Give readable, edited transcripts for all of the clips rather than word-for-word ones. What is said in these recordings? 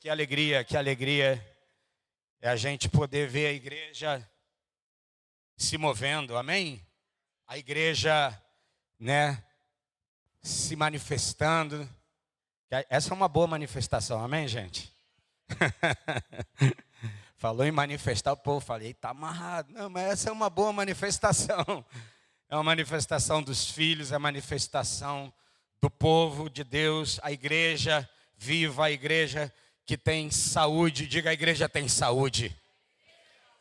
Que alegria é a gente poder ver a igreja se movendo, amém? A igreja, né, se manifestando. Essa é uma boa manifestação, amém, gente? Falou em manifestar, o povo falei, está amarrado. Não, mas essa é uma boa manifestação. É uma manifestação dos filhos, é a manifestação do povo de Deus, a igreja viva, a igreja que tem saúde. Diga, a igreja tem saúde.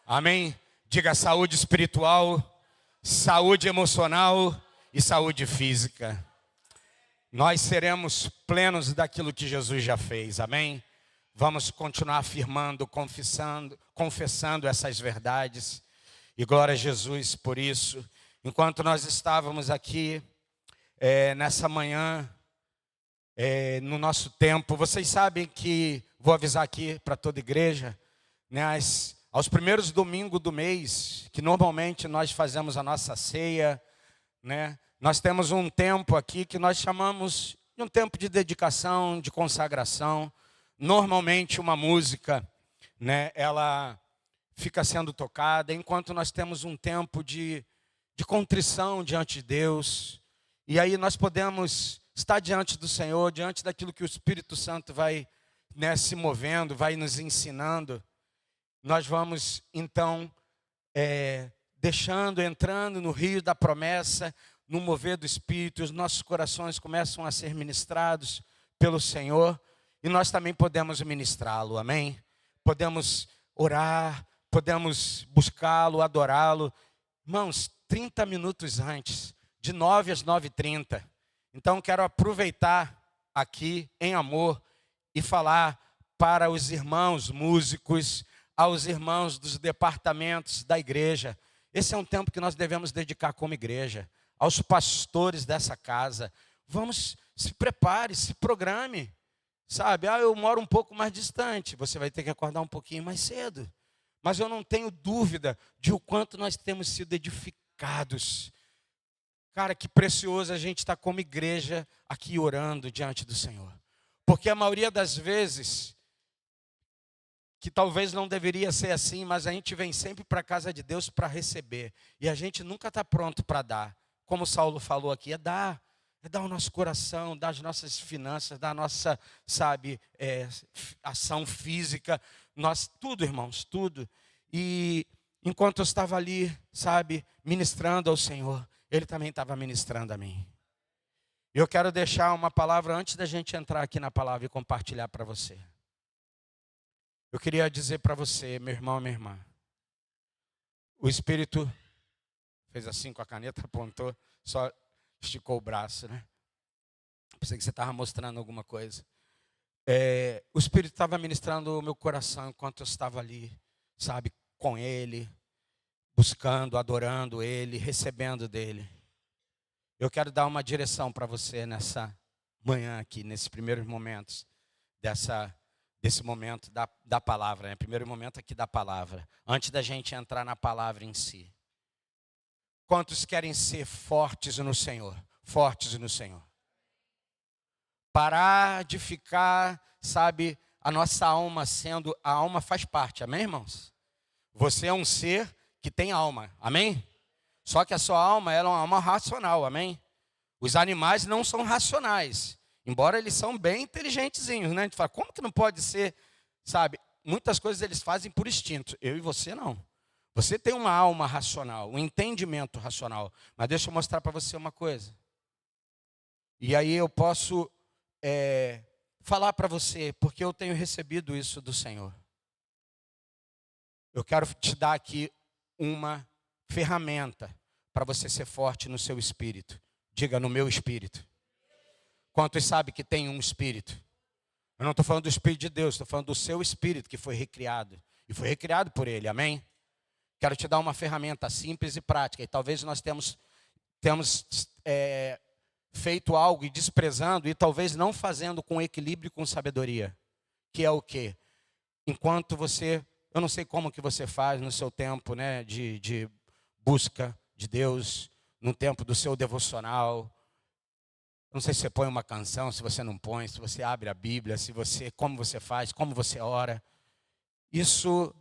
Amém? Diga saúde espiritual, saúde emocional e saúde física. Nós seremos plenos daquilo que Jesus já fez, amém? Vamos continuar afirmando, confessando essas verdades. E glória a Jesus por isso. Enquanto nós estávamos aqui nessa manhã, no nosso tempo, vocês sabem que, vou avisar aqui para toda a igreja, né, aos primeiros domingos do mês, que normalmente nós fazemos a nossa ceia, né, nós temos um tempo aqui que nós chamamos de um tempo de dedicação, de consagração. Normalmente uma música, né, ela fica sendo tocada, enquanto nós temos um tempo de contrição diante de Deus. E aí nós podemos estar diante do Senhor, diante daquilo que o Espírito Santo vai, né, se movendo, vai nos ensinando. Nós vamos, então, entrando no rio da promessa, no mover do Espírito, os nossos corações começam a ser ministrados pelo Senhor, e nós também podemos ministrá-lo, amém? Podemos orar, podemos buscá-lo, adorá-lo. Irmãos, 30 minutos antes, de 9 às 9h30. Então, quero aproveitar aqui, em amor, e falar para os irmãos músicos, aos irmãos dos departamentos da igreja. Esse é um tempo que nós devemos dedicar como igreja, aos pastores dessa casa. Vamos, se prepare, se programe. Sabe, eu moro um pouco mais distante, você vai ter que acordar um pouquinho mais cedo. Mas eu não tenho dúvida de o quanto nós temos sido edificados. Cara, que precioso a gente estar como igreja aqui orando diante do Senhor. Porque a maioria das vezes, que talvez não deveria ser assim, mas a gente vem sempre para a casa de Deus para receber. E a gente nunca está pronto para dar. Como Saulo falou aqui, é dar o nosso coração, dar as nossas finanças, dar a nossa, sabe, ação física. Tudo, irmãos, tudo. E enquanto eu estava ali, sabe, ministrando ao Senhor, Ele também estava ministrando a mim. Eu quero deixar uma palavra antes da gente entrar aqui na palavra e compartilhar para você. Eu queria dizer para você, meu irmão, minha irmã, o Espírito fez assim com a caneta, apontou, só esticou o braço, né? Pensei que você estava mostrando alguma coisa. O Espírito estava ministrando o meu coração enquanto eu estava ali, sabe, com Ele, buscando, adorando Ele, recebendo dEle. Eu quero dar uma direção para você nessa manhã aqui, nesses primeiros momentos desse momento da palavra, né? Primeiro momento aqui da palavra, antes da gente entrar na palavra em si. Quantos querem ser fortes no Senhor? Fortes no Senhor. Parar de ficar, sabe, a nossa alma a alma faz parte, amém, irmãos? Você é um ser que tem alma, amém? Só que a sua alma, ela é uma alma racional, amém? Os animais não são racionais, embora eles são bem inteligentezinhos, né? A gente fala, como que não pode ser, sabe? Muitas coisas eles fazem por instinto, eu e você não. Você tem uma alma racional, um entendimento racional. Mas deixa eu mostrar para você uma coisa. E aí eu posso falar para você, porque eu tenho recebido isso do Senhor. Eu quero te dar aqui uma ferramenta para você ser forte no seu espírito. Diga, no meu espírito. Quantos sabem que tem um espírito? Eu não estou falando do Espírito de Deus, estou falando do seu espírito que foi recriado. E foi recriado por Ele, amém? Quero te dar uma ferramenta simples e prática. E talvez nós temos feito algo e desprezando, e talvez não fazendo com equilíbrio e com sabedoria. Que é o quê? Enquanto eu não sei como que você faz no seu tempo, né, de busca de Deus, no tempo do seu devocional. Não sei se você põe uma canção, se você não põe, se você abre a Bíblia, como você faz, como você ora. Isso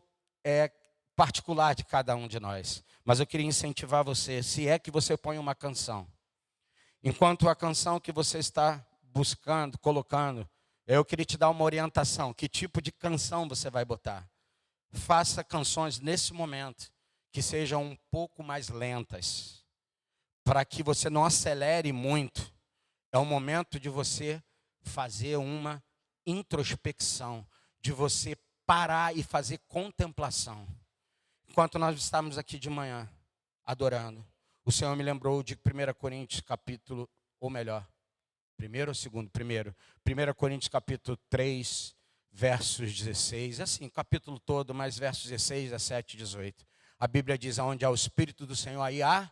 é particular de cada um de nós. Mas eu queria incentivar você, se é que você põe uma canção. Enquanto a canção que você está buscando, colocando, eu queria te dar uma orientação. Que tipo de canção você vai botar? Faça canções nesse momento que sejam um pouco mais lentas, para que você não acelere muito. É o momento de você fazer uma introspecção, de você parar e fazer contemplação. Enquanto nós estávamos aqui de manhã, adorando, o Senhor me lembrou de 1 Coríntios capítulo, ou melhor, primeiro ou segundo? Primeiro. 1 Coríntios capítulo 3, versos 16. Assim, capítulo todo, mas versos 16, 17 e 18. A Bíblia diz, onde há o Espírito do Senhor, aí há...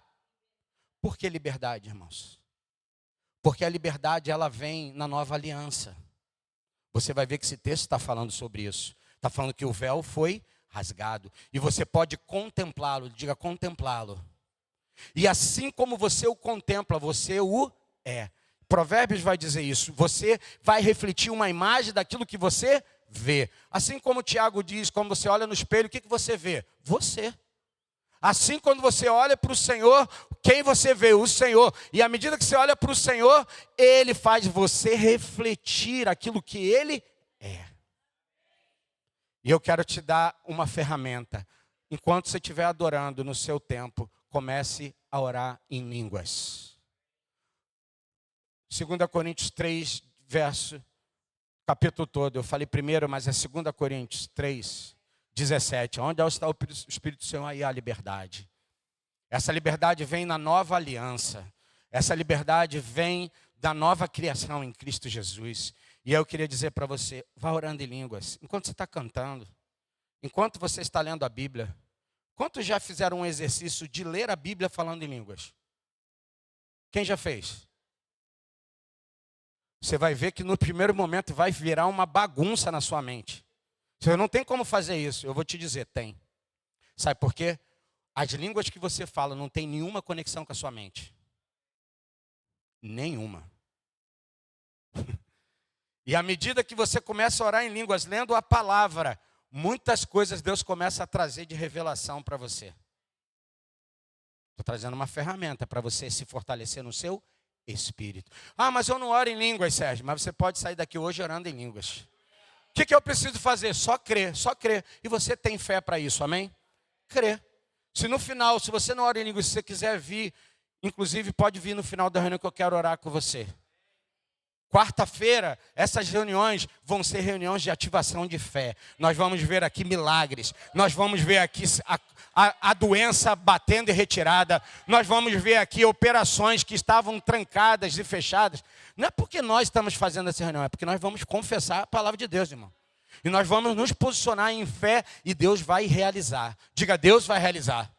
Por que liberdade, irmãos? Porque a liberdade, ela vem na nova aliança. Você vai ver que esse texto está falando sobre isso. Está falando que o véu foi rasgado. E você pode contemplá-lo, diga contemplá-lo. E assim como você o contempla, você o é. Provérbios vai dizer isso. Você vai refletir uma imagem daquilo que você vê. Assim como o Tiago diz, quando você olha no espelho, o que você vê? Você. Assim, quando você olha para o Senhor, quem você vê? O Senhor. E à medida que você olha para o Senhor, Ele faz você refletir aquilo que Ele é. E eu quero te dar uma ferramenta. Enquanto você estiver adorando no seu tempo, comece a orar em línguas. 2 Coríntios 3, capítulo todo. Eu falei primeiro, mas é 2 Coríntios 3, 17. Onde está o Espírito do Senhor, aí há liberdade. Essa liberdade vem na nova aliança. Essa liberdade vem da nova criação em Cristo Jesus. E eu queria dizer para você, vá orando em línguas. Enquanto você está cantando, enquanto você está lendo a Bíblia. Quantos já fizeram um exercício de ler a Bíblia falando em línguas? Quem já fez? Você vai ver que no primeiro momento vai virar uma bagunça na sua mente. Você não tem como fazer isso. Eu vou te dizer, tem. Sabe por quê? As línguas que você fala não tem nenhuma conexão com a sua mente. Nenhuma. E à medida que você começa a orar em línguas, lendo a palavra, muitas coisas Deus começa a trazer de revelação para você. Estou trazendo uma ferramenta para você se fortalecer no seu espírito. Ah, mas eu não oro em línguas, Sérgio. Mas você pode sair daqui hoje orando em línguas. O que eu preciso fazer? Só crer, só crer. E você tem fé para isso, amém? Crer. Se no final, se você não ora em línguas, se você quiser vir, inclusive pode vir no final da reunião que eu quero orar com você. Quarta-feira, essas reuniões vão ser reuniões de ativação de fé. Nós vamos ver aqui milagres. Nós vamos ver aqui a doença batendo e retirada. Nós vamos ver aqui operações que estavam trancadas e fechadas. Não é porque nós estamos fazendo essa reunião, é porque nós vamos confessar a palavra de Deus, irmão. E nós vamos nos posicionar em fé e Deus vai realizar. Diga, Deus vai realizar.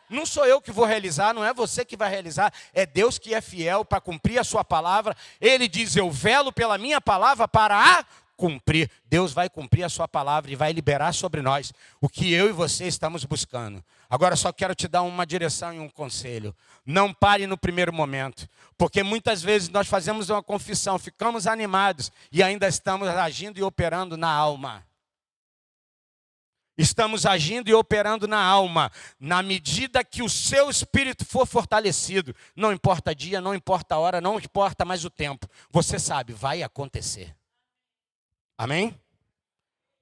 Não sou eu que vou realizar, não é você que vai realizar, é Deus que é fiel para cumprir a sua palavra. Ele diz, eu velo pela minha palavra para a cumprir. Deus vai cumprir a sua palavra e vai liberar sobre nós o que eu e você estamos buscando. Agora só quero te dar uma direção e um conselho. Não pare no primeiro momento, porque muitas vezes nós fazemos uma confissão, ficamos animados e ainda estamos agindo e operando na alma. Estamos agindo e operando na alma, na medida que o seu espírito for fortalecido. Não importa dia, não importa a hora, não importa mais o tempo. Você sabe, vai acontecer. Amém?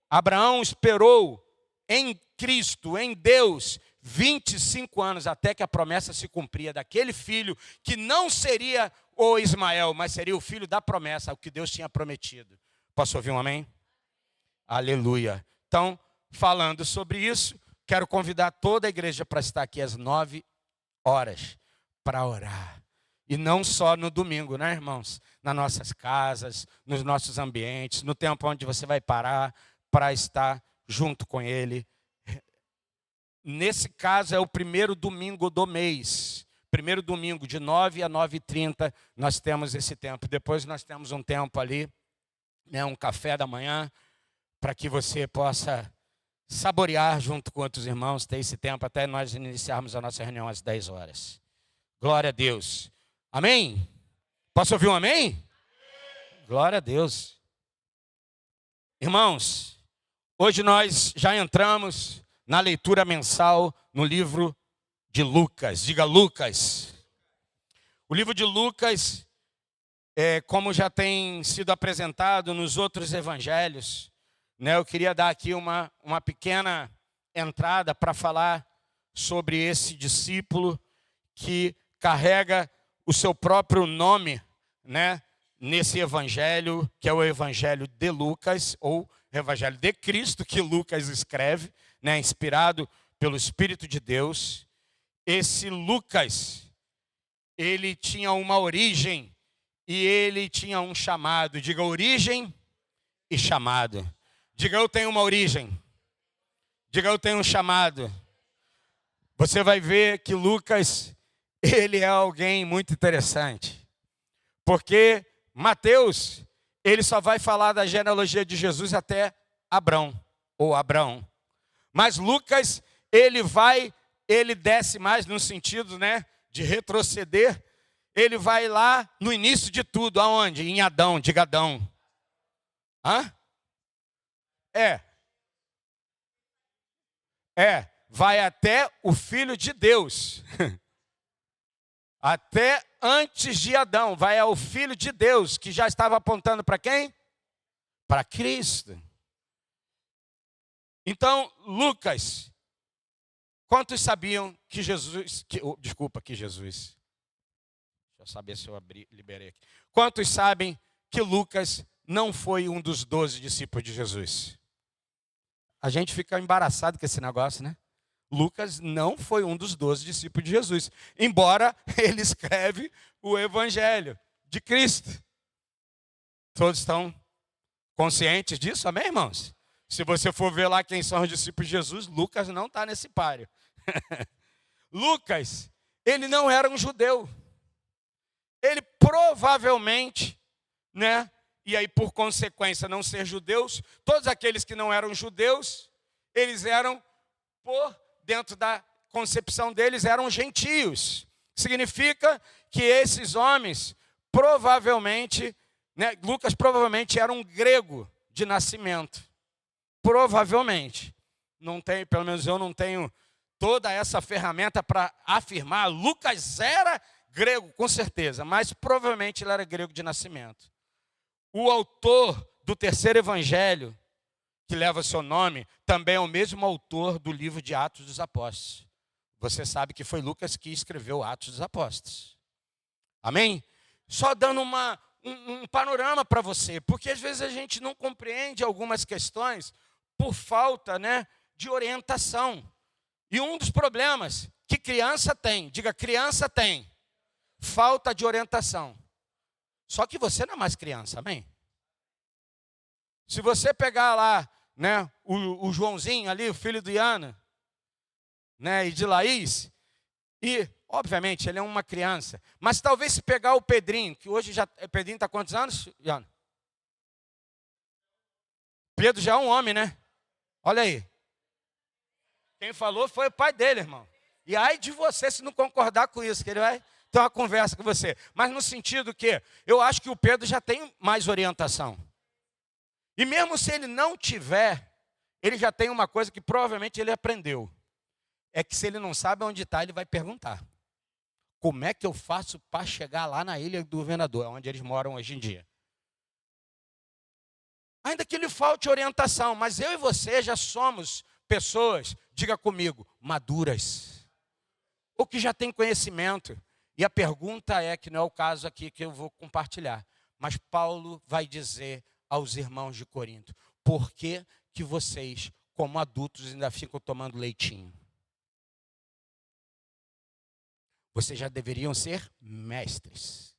Abraão esperou em Cristo, em Deus, 25 anos até que a promessa se cumpria daquele filho que não seria o Ismael, mas seria o filho da promessa, o que Deus tinha prometido. Posso ouvir um amém? Aleluia. Então, falando sobre isso, quero convidar toda a igreja para estar aqui às 9 horas para orar. E não só no domingo, né, irmãos? Nas nossas casas, nos nossos ambientes, no tempo onde você vai parar para estar junto com Ele. Nesse caso é o primeiro domingo do mês. Primeiro domingo, de 9 a 9h30, nós temos esse tempo. Depois nós temos um tempo ali, né, um café da manhã, para que você possa saborear junto com outros irmãos, ter esse tempo até nós iniciarmos a nossa reunião às 10 horas. Glória a Deus. Amém? Posso ouvir um amém? Glória a Deus. Irmãos, hoje nós já entramos na leitura mensal no livro de Lucas. Diga Lucas. O livro de Lucas, como já tem sido apresentado nos outros evangelhos, né, eu queria dar aqui uma pequena entrada para falar sobre esse discípulo que carrega o seu próprio nome, né, nesse evangelho, que é o evangelho de Lucas, ou evangelho de Cristo, que Lucas escreve, né, inspirado pelo Espírito de Deus. Esse Lucas, ele tinha uma origem e ele tinha um chamado. Diga origem e chamado. Diga eu tenho uma origem. Diga eu tenho um chamado. Você vai ver que Lucas, ele é alguém muito interessante. Porque Mateus, ele só vai falar da genealogia de Jesus até Abrão, ou Abraão. Mas Lucas, ele desce mais no sentido, né, de retroceder. Ele vai lá no início de tudo, aonde? Em Adão, diga Adão. Hã? Vai até o Filho de Deus. Até antes de Adão, vai ao Filho de Deus, que já estava apontando para quem? Para Cristo. Então, Lucas, quantos sabiam que Jesus... que Jesus... Deixa eu saber se eu liberei aqui. Quantos sabem que Lucas não foi um dos 12 discípulos de Jesus? A gente fica embaraçado com esse negócio, né? Lucas não foi um dos 12 discípulos de Jesus, embora ele escreve o evangelho de Cristo. Todos estão conscientes disso, amém, irmãos? Se você for ver lá quem são os discípulos de Jesus, Lucas não está nesse páreo. Lucas, ele não era um judeu. Ele provavelmente, né? E aí por consequência não ser judeus, todos aqueles que não eram judeus, eles eram, dentro da concepção deles, eram gentios. Significa que esses homens provavelmente, né, Lucas provavelmente era um grego de nascimento. Provavelmente. Não tem, pelo menos eu não tenho toda essa ferramenta para afirmar. Lucas era grego, com certeza, mas provavelmente ele era grego de nascimento. O autor do terceiro evangelho, que leva seu nome, também é o mesmo autor do livro de Atos dos Apóstolos. Você sabe que foi Lucas que escreveu Atos dos Apóstolos. Amém? Só dando um panorama para você, porque às vezes a gente não compreende algumas questões por falta, né, de orientação. E um dos problemas que criança tem, diga criança tem, falta de orientação. Só que você não é mais criança, amém? Se você pegar lá, né, o Joãozinho ali, o filho do Iana, né, e de Laís, e, obviamente, ele é uma criança, mas talvez se pegar o Pedrinho, que hoje já, Pedrinho está quantos anos, Iana? Pedro já é um homem, né? Olha aí. Quem falou foi o pai dele, irmão. E ai de você se não concordar com isso, que ele vai ter uma conversa com você. Mas no sentido que eu acho que o Pedro já tem mais orientação. E mesmo se ele não tiver, ele já tem uma coisa que provavelmente ele aprendeu. É que se ele não sabe onde está, ele vai perguntar. Como é que eu faço para chegar lá na Ilha do Governador, onde eles moram hoje em dia? Ainda que lhe falte orientação, mas eu e você já somos pessoas, diga comigo, maduras. Ou que já tem conhecimento. E a pergunta é, que não é o caso aqui que eu vou compartilhar, mas Paulo vai dizer aos irmãos de Corinto, por que que vocês, como adultos, ainda ficam tomando leitinho? Vocês já deveriam ser mestres.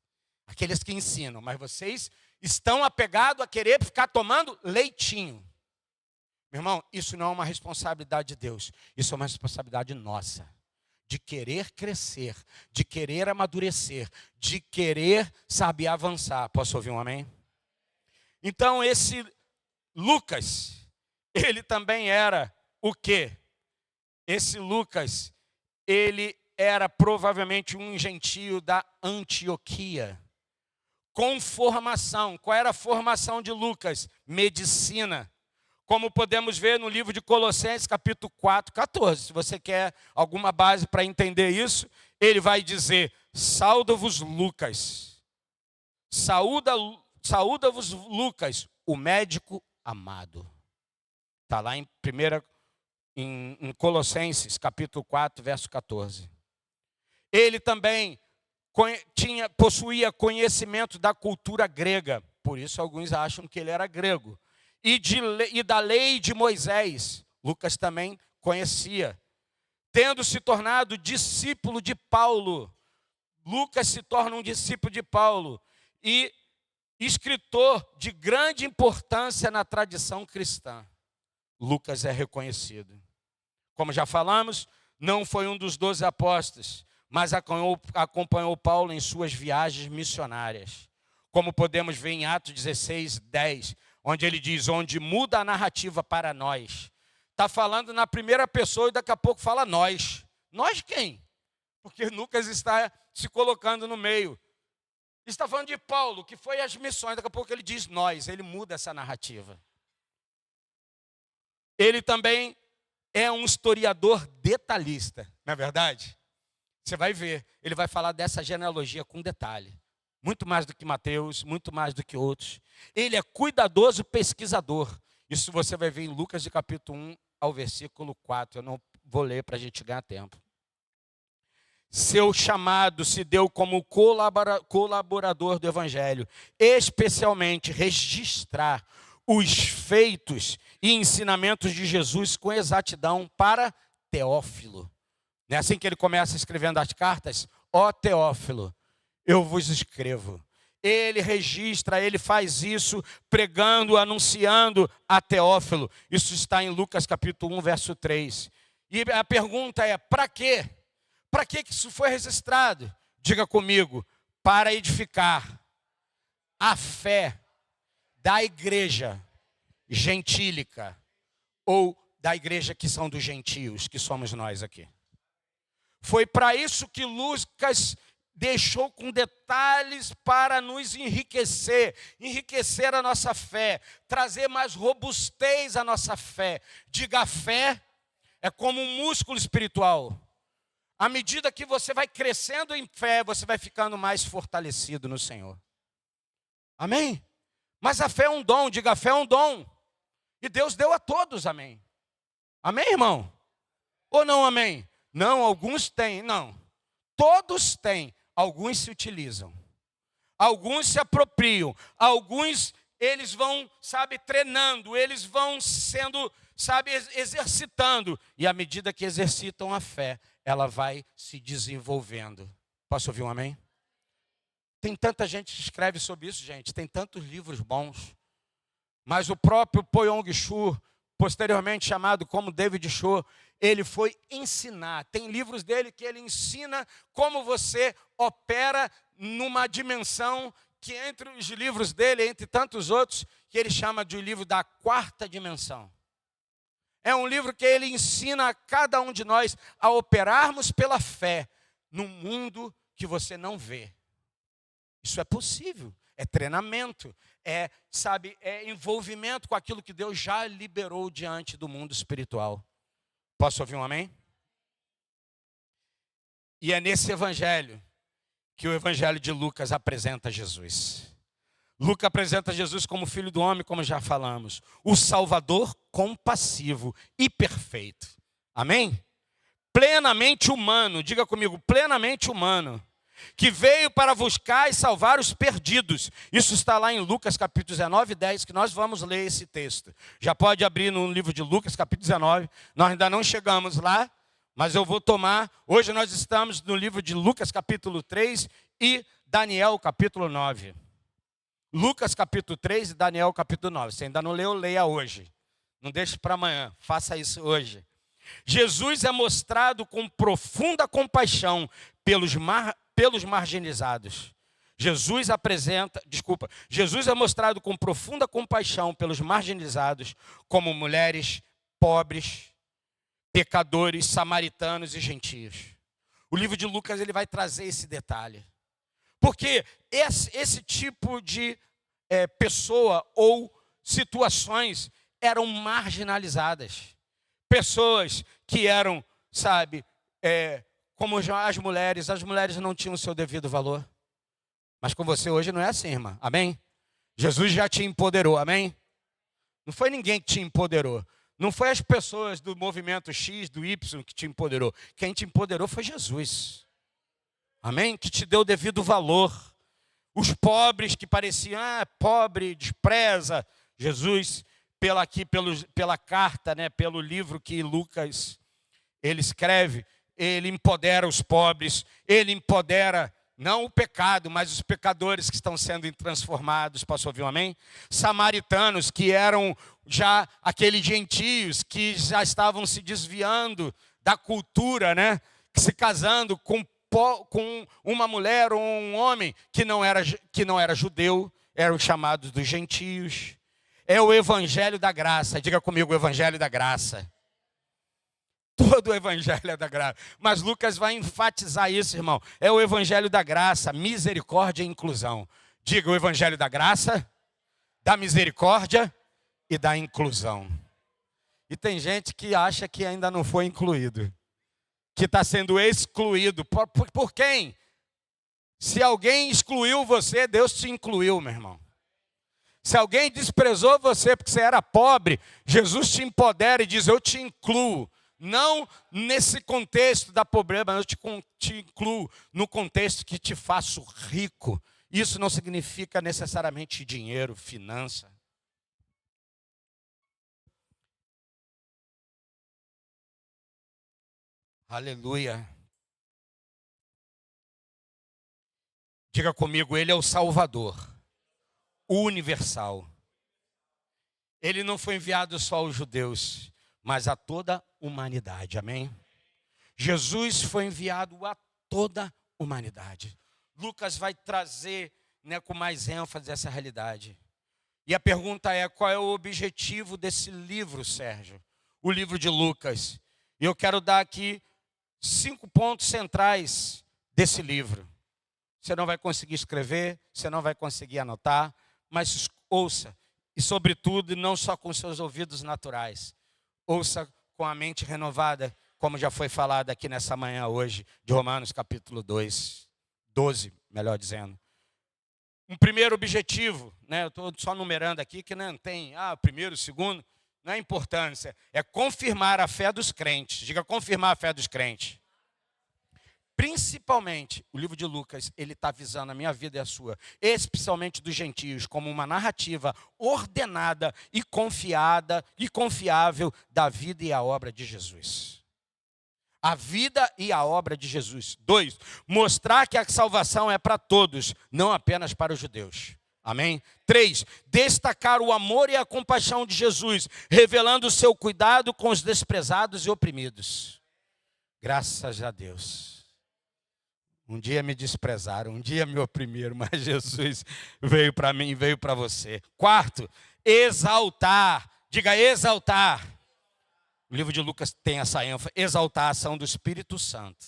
Aqueles que ensinam, mas vocês estão apegados a querer ficar tomando leitinho. Meu irmão, isso não é uma responsabilidade de Deus, isso é uma responsabilidade nossa. De querer crescer, de querer amadurecer, de querer, sabe, avançar. Posso ouvir um amém? Então esse Lucas, ele também era o quê? Esse Lucas, ele era provavelmente um gentio da Antioquia. com formação. Qual era a formação de Lucas? Medicina. Como podemos ver no livro de Colossenses, capítulo 4, 14. Se você quer alguma base para entender isso, ele vai dizer: sauda-vos Lucas. Saúda-vos Lucas, o médico amado. Está lá em Colossenses, capítulo 4, verso 14. Ele também possuía conhecimento da cultura grega. Por isso alguns acham que ele era grego. E da lei de Moisés, Lucas também conhecia. Tendo se tornado discípulo de Paulo, Lucas se torna um discípulo de Paulo e escritor de grande importância na tradição cristã. Lucas é reconhecido. Como já falamos, não foi um dos 12 apóstolos, mas acompanhou Paulo em suas viagens missionárias. Como podemos ver em Atos 16, 10, onde ele diz: onde muda a narrativa para nós. Está falando na primeira pessoa e daqui a pouco fala nós. Nós quem? Porque Lucas está se colocando no meio. Está falando de Paulo, que foi às missões, daqui a pouco ele diz nós, ele muda essa narrativa. Ele também é um historiador detalhista, não é verdade? Você vai ver, ele vai falar dessa genealogia com detalhe. Muito mais do que Mateus, muito mais do que outros. Ele é cuidadoso pesquisador. Isso você vai ver em Lucas, de capítulo 1 ao versículo 4. Eu não vou ler para a gente ganhar tempo. Seu chamado se deu como colaborador do Evangelho, especialmente registrar os feitos e ensinamentos de Jesus com exatidão para Teófilo. Não é assim que ele começa escrevendo as cartas? Ó Teófilo, eu vos escrevo. Ele registra, ele faz isso pregando, anunciando a Teófilo. Isso está em Lucas capítulo 1, verso 3. E a pergunta é, para quê? Para que isso foi registrado? Diga comigo, para edificar a fé da igreja gentílica, ou da igreja que são dos gentios, que somos nós aqui. Foi para isso que Lucas deixou com detalhes para nos enriquecer a nossa fé, trazer mais robustez à nossa fé. Diga, a fé é como um músculo espiritual. À medida que você vai crescendo em fé, você vai ficando mais fortalecido no Senhor. Amém? Mas a fé é um dom, diga, a fé é um dom. E Deus deu a todos, amém? Amém, irmão? Ou não, amém? Não, alguns têm, não. Todos têm, alguns se utilizam. Alguns se apropriam, alguns eles vão, treinando, eles vão sendo, exercitando. E à medida que exercitam a fé, ela vai se desenvolvendo. Posso ouvir um amém? Tem tanta gente que escreve sobre isso, gente. Tem tantos livros bons. Mas o próprio Po-Yong Cho, posteriormente chamado como David Cho, ele foi ensinar. Tem livros dele que ele ensina como você opera numa dimensão que entre os livros dele, entre tantos outros, que ele chama de o livro da quarta dimensão. É um livro que ele ensina a cada um de nós a operarmos pela fé num mundo que você não vê. Isso é possível, é treinamento, é envolvimento com aquilo que Deus já liberou diante do mundo espiritual. Posso ouvir um amém? E é nesse evangelho que o evangelho de Lucas apresenta Jesus. Lucas apresenta Jesus como filho do homem, como já falamos. O Salvador compassivo e perfeito. Amém? Plenamente humano, diga comigo, plenamente humano. Que veio para buscar e salvar os perdidos. Isso está lá em Lucas capítulo 19, 10, que nós vamos ler esse texto. Já pode abrir no livro de Lucas capítulo 19. Nós ainda não chegamos lá, mas eu vou tomar. Hoje nós estamos no livro de Lucas capítulo 3 e Daniel capítulo 9. Lucas capítulo 3 e Daniel capítulo 9. Se ainda não leu, leia hoje. Não deixe para amanhã, faça isso hoje. Jesus é mostrado com profunda compaixão pelos marginalizados. Jesus é mostrado com profunda compaixão pelos marginalizados, como mulheres, pobres, pecadores, samaritanos e gentios. O livro de Lucas ele vai trazer esse detalhe. Porque esse tipo de pessoa ou situações eram marginalizadas. Pessoas que eram, sabe, como as mulheres não tinham o seu devido valor. Mas com você hoje não é assim, irmã. Amém? Jesus já te empoderou, amém? Não foi ninguém que te empoderou. Não foi as pessoas do movimento X, do Y que te empoderou. Quem te empoderou foi Jesus. Amém? Que te deu o devido valor. Os pobres que pareciam, pobre, despreza. Jesus, pela carta, né, pelo livro que Lucas ele escreve, ele empodera os pobres, ele empodera não o pecado, mas os pecadores que estão sendo transformados. Posso ouvir um amém? Samaritanos, que eram já aqueles gentios que já estavam se desviando da cultura, né? Se casando com uma mulher ou um homem que não era judeu, eram chamados dos gentios. É o evangelho da graça. Diga comigo, o evangelho da graça. Todo o evangelho é da graça. Mas Lucas vai enfatizar isso, irmão. É o evangelho da graça, misericórdia e inclusão. Diga o evangelho da graça, da misericórdia e da inclusão. E tem gente que acha que ainda não foi incluído. Que está sendo excluído. Por quem? Se alguém excluiu você, Deus te incluiu, meu irmão. Se alguém desprezou você porque você era pobre, Jesus te empodera e diz, eu te incluo. Não nesse contexto da pobreza, mas eu te incluo no contexto que te faço rico. Isso não significa necessariamente dinheiro, finança. Aleluia. Diga comigo, ele é o Salvador, universal. Ele não foi enviado só aos judeus, mas a toda a humanidade, amém? Jesus foi enviado a toda a humanidade. Lucas vai trazer, né, com mais ênfase essa realidade. E a pergunta é, qual é o objetivo desse livro, Sérgio? O livro de Lucas. E eu quero dar aqui 5 pontos centrais desse livro. Você não vai conseguir escrever, você não vai conseguir anotar, mas ouça. E sobretudo, não só com seus ouvidos naturais. Ouça com a mente renovada, como já foi falado aqui nessa manhã hoje, de Romanos capítulo 2, 12, melhor dizendo. Um primeiro objetivo, né, eu estou só numerando aqui, que não tem, o primeiro, o segundo, não é importância, é confirmar a fé dos crentes. Diga, confirmar a fé dos crentes. Principalmente, o livro de Lucas, ele está visando a minha vida e a sua, especialmente dos gentios, como uma narrativa ordenada e confiada e confiável da vida e a obra de Jesus. A vida e a obra de Jesus. 2, mostrar que a salvação é para todos, não apenas para os judeus. Amém? 3, destacar o amor e a compaixão de Jesus, revelando o seu cuidado com os desprezados e oprimidos. Graças a Deus. Um dia me desprezaram, um dia me oprimiram, mas Jesus veio para mim, veio para você. 4, exaltar. Diga, exaltar. O livro de Lucas tem essa ênfase, exaltar a ação do Espírito Santo.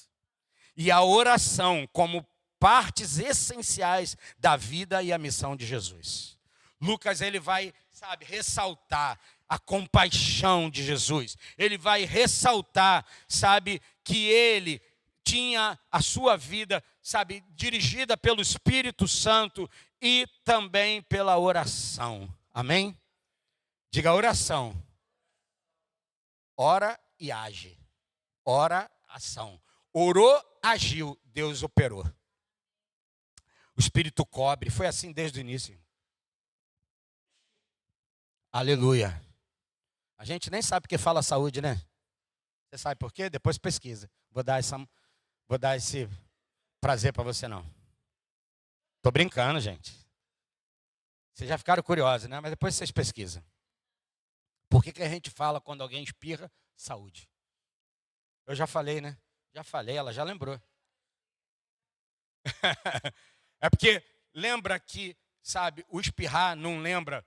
E a oração como partes essenciais da vida e a missão de Jesus. Lucas, ele vai, ressaltar a compaixão de Jesus. Ele vai ressaltar, que ele tinha a sua vida, dirigida pelo Espírito Santo e também pela oração. Amém? Diga oração. Ora e age. Ora, ação. Orou, agiu, Deus operou. O Espírito cobre. Foi assim desde o início. Aleluia. A gente nem sabe porque fala saúde, né? Você sabe por quê? Depois pesquisa. Vou dar esse prazer para você, não. Tô brincando, gente. Vocês já ficaram curiosos, né? Mas depois vocês pesquisam. Por que a gente fala quando alguém espirra? Saúde. Eu já falei, né? Já falei, ela já lembrou. É porque lembra que, o espirrar não lembra.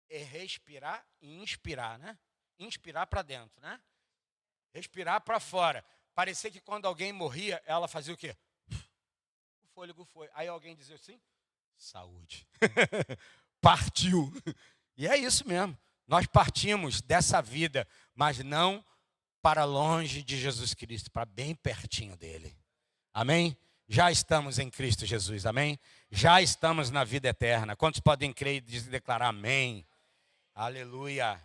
É respirar e inspirar, né? Inspirar para dentro, né? Respirar para fora. parecia que quando alguém morria, ela fazia o quê? O fôlego foi. Aí alguém dizia assim, saúde. Partiu. E é isso mesmo. Nós partimos dessa vida, mas não para longe de Jesus Cristo, para bem pertinho dele. Amém? Já estamos em Cristo Jesus, amém? Já estamos na vida eterna. Quantos podem crer e declarar amém? Aleluia.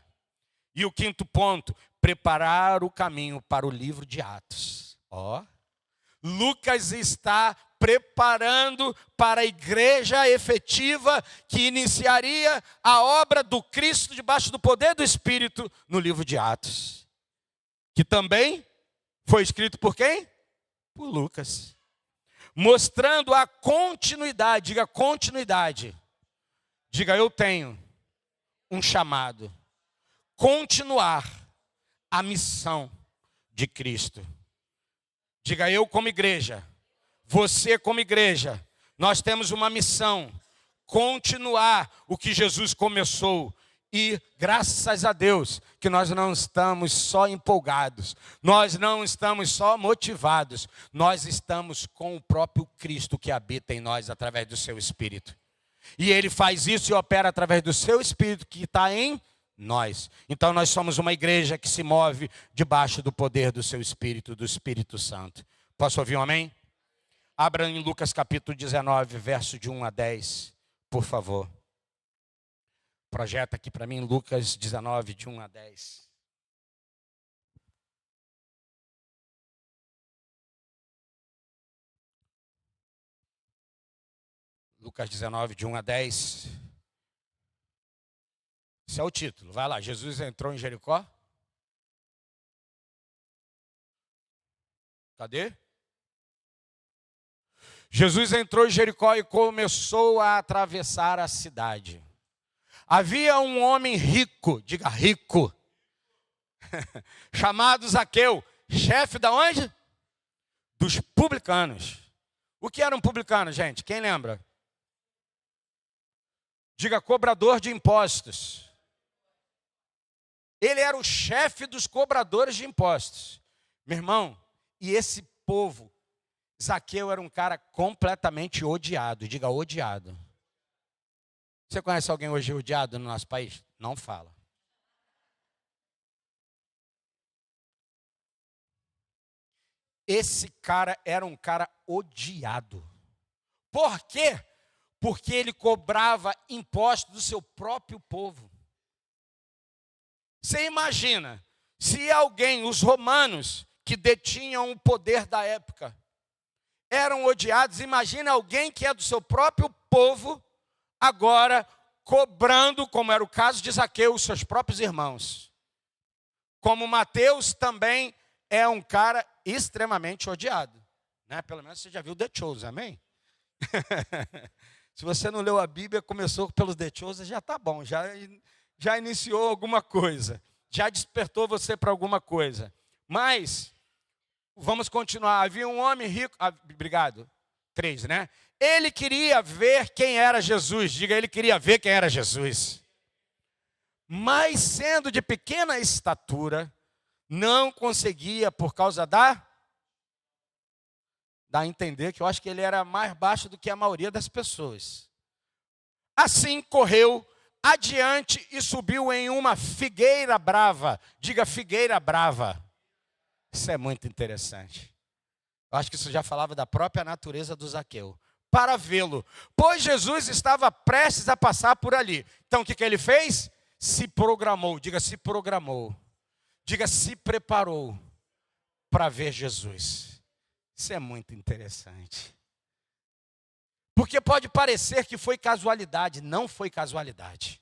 E o quinto ponto, preparar o caminho para o livro de Atos. Ó, Lucas está preparando para a igreja efetiva que iniciaria a obra do Cristo debaixo do poder do Espírito no livro de Atos. Que também foi escrito por quem? Por Lucas. Mostrando a continuidade, diga continuidade. Diga, eu tenho um chamado. Continuar a missão de Cristo. Diga, eu como igreja, você como igreja, nós temos uma missão, continuar o que Jesus começou. E graças a Deus que nós não estamos só empolgados, nós não estamos só motivados, nós estamos com o próprio Cristo que habita em nós através do seu Espírito. E Ele faz isso e opera através do seu Espírito que está em nós. Então nós somos uma igreja que se move debaixo do poder do seu Espírito, do Espírito Santo. Posso ouvir um amém? Abra em Lucas capítulo 19, verso de 1 a 10, por favor. Projeta aqui para mim Lucas 19, de 1 a 10. Lucas 19, de 1 a 10. Esse é o título. Vai lá, Jesus entrou em Jericó. Cadê? Jesus entrou em Jericó e começou a atravessar a cidade. Havia um homem rico, diga rico, chamado Zaqueu, chefe da onde? Dos publicanos. O que era um publicano, gente? Quem lembra? Diga cobrador de impostos. Ele era o chefe dos cobradores de impostos. Meu irmão, e esse povo, Zaqueu era um cara completamente odiado. Diga odiado. Você conhece alguém hoje odiado no nosso país? Não fala. Esse cara era um cara odiado. Por quê? Porque ele cobrava impostos do seu próprio povo. Você imagina, se alguém, os romanos, que detinham o poder da época, eram odiados, imagina alguém que é do seu próprio povo, agora cobrando, como era o caso de Zaqueu, os seus próprios irmãos. Como Mateus também é um cara extremamente odiado. Né? Pelo menos você já viu The Chosen, amém? Se você não leu a Bíblia, começou pelos The Chosen, já está bom, já iniciou alguma coisa, já despertou você para alguma coisa. Mas, vamos continuar. Havia um homem rico, obrigado, 3, né? Ele queria ver quem era Jesus. Diga, ele queria ver quem era Jesus. Mas sendo de pequena estatura, não conseguia por causa dá a entender que eu acho que ele era mais baixo do que a maioria das pessoas. Assim correu adiante e subiu em uma figueira brava. Diga figueira brava. Isso é muito interessante. Eu acho que isso já falava da própria natureza do Zaqueu. Para vê-lo, pois Jesus estava prestes a passar por ali. Então o que ele fez? Se programou, diga se programou. Diga se preparou para ver Jesus. Isso é muito interessante. Porque pode parecer que foi casualidade, não foi casualidade.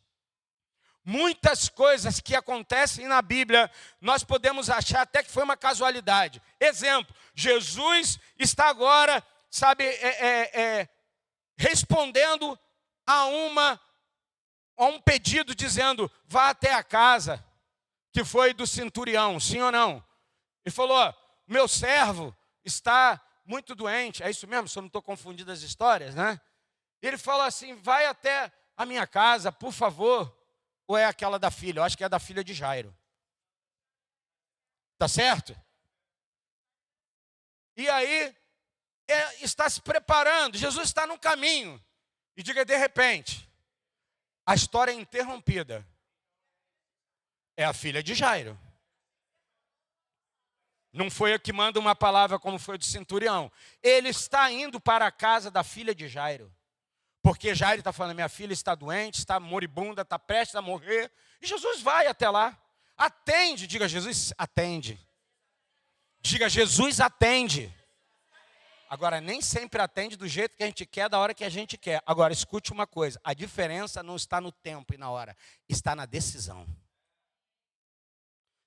Muitas coisas que acontecem na Bíblia, nós podemos achar até que foi uma casualidade. Exemplo, Jesus está agora, respondendo a um pedido, dizendo, vá até a casa, que foi do centurião, sim ou não? Ele falou, meu servo está muito doente, é isso mesmo, se eu não estou confundindo as histórias, né? Ele falou assim, vai até a minha casa, por favor. Ou é aquela da filha? Eu acho que é da filha de Jairo. Tá certo? E aí, está se preparando, Jesus está no caminho. E diga, de repente, a história é interrompida. É a filha de Jairo. Não foi a que manda uma palavra como foi do centurião. Ele está indo para a casa da filha de Jairo. Porque Jairo está falando, minha filha está doente, está moribunda, está prestes a morrer. E Jesus vai até lá. Atende, diga Jesus, atende. Diga Jesus, atende. Agora, nem sempre atende do jeito que a gente quer, da hora que a gente quer. Agora, escute uma coisa, a diferença não está no tempo e na hora, está na decisão.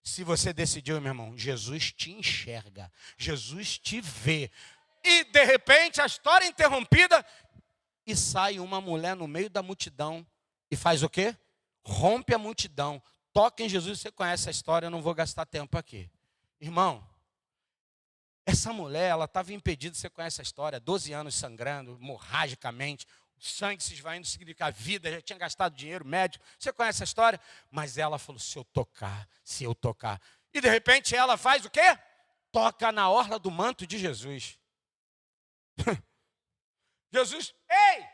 Se você decidiu, meu irmão, Jesus te enxerga, Jesus te vê. E, de repente, a história é interrompida e sai uma mulher no meio da multidão e faz o quê? Rompe a multidão, toca em Jesus. Você conhece a história, eu não vou gastar tempo aqui. Irmão, essa mulher, ela estava impedida, você conhece a história, 12 anos sangrando, hemorragicamente, o sangue se esvaindo, significa vida, já tinha gastado dinheiro, médico, você conhece a história? Mas ela falou, se eu tocar. E de repente ela faz o quê? Toca na orla do manto de Jesus. Jesus, ei,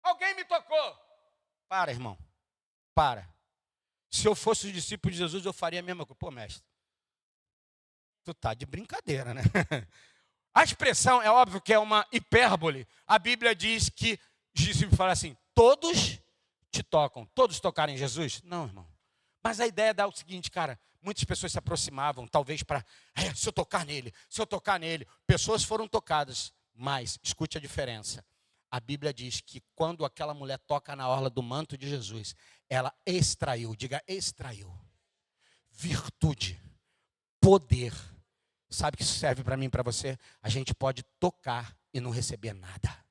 alguém me tocou. Para, irmão, para. Se eu fosse o discípulo de Jesus, eu faria a mesma coisa. Pô, mestre, tu tá de brincadeira, né? A expressão é óbvio que é uma hipérbole. A Bíblia diz que, Jesus fala assim, todos te tocam. Todos tocaram em Jesus? Não, irmão. Mas a ideia dá o seguinte, cara, muitas pessoas se aproximavam, talvez para, se eu tocar nele. Pessoas foram tocadas, mas, escute a diferença. A Bíblia diz que quando aquela mulher toca na orla do manto de Jesus, ela extraiu, diga extraiu, virtude, poder. Sabe o que isso serve para mim e para você? A gente pode tocar e não receber nada.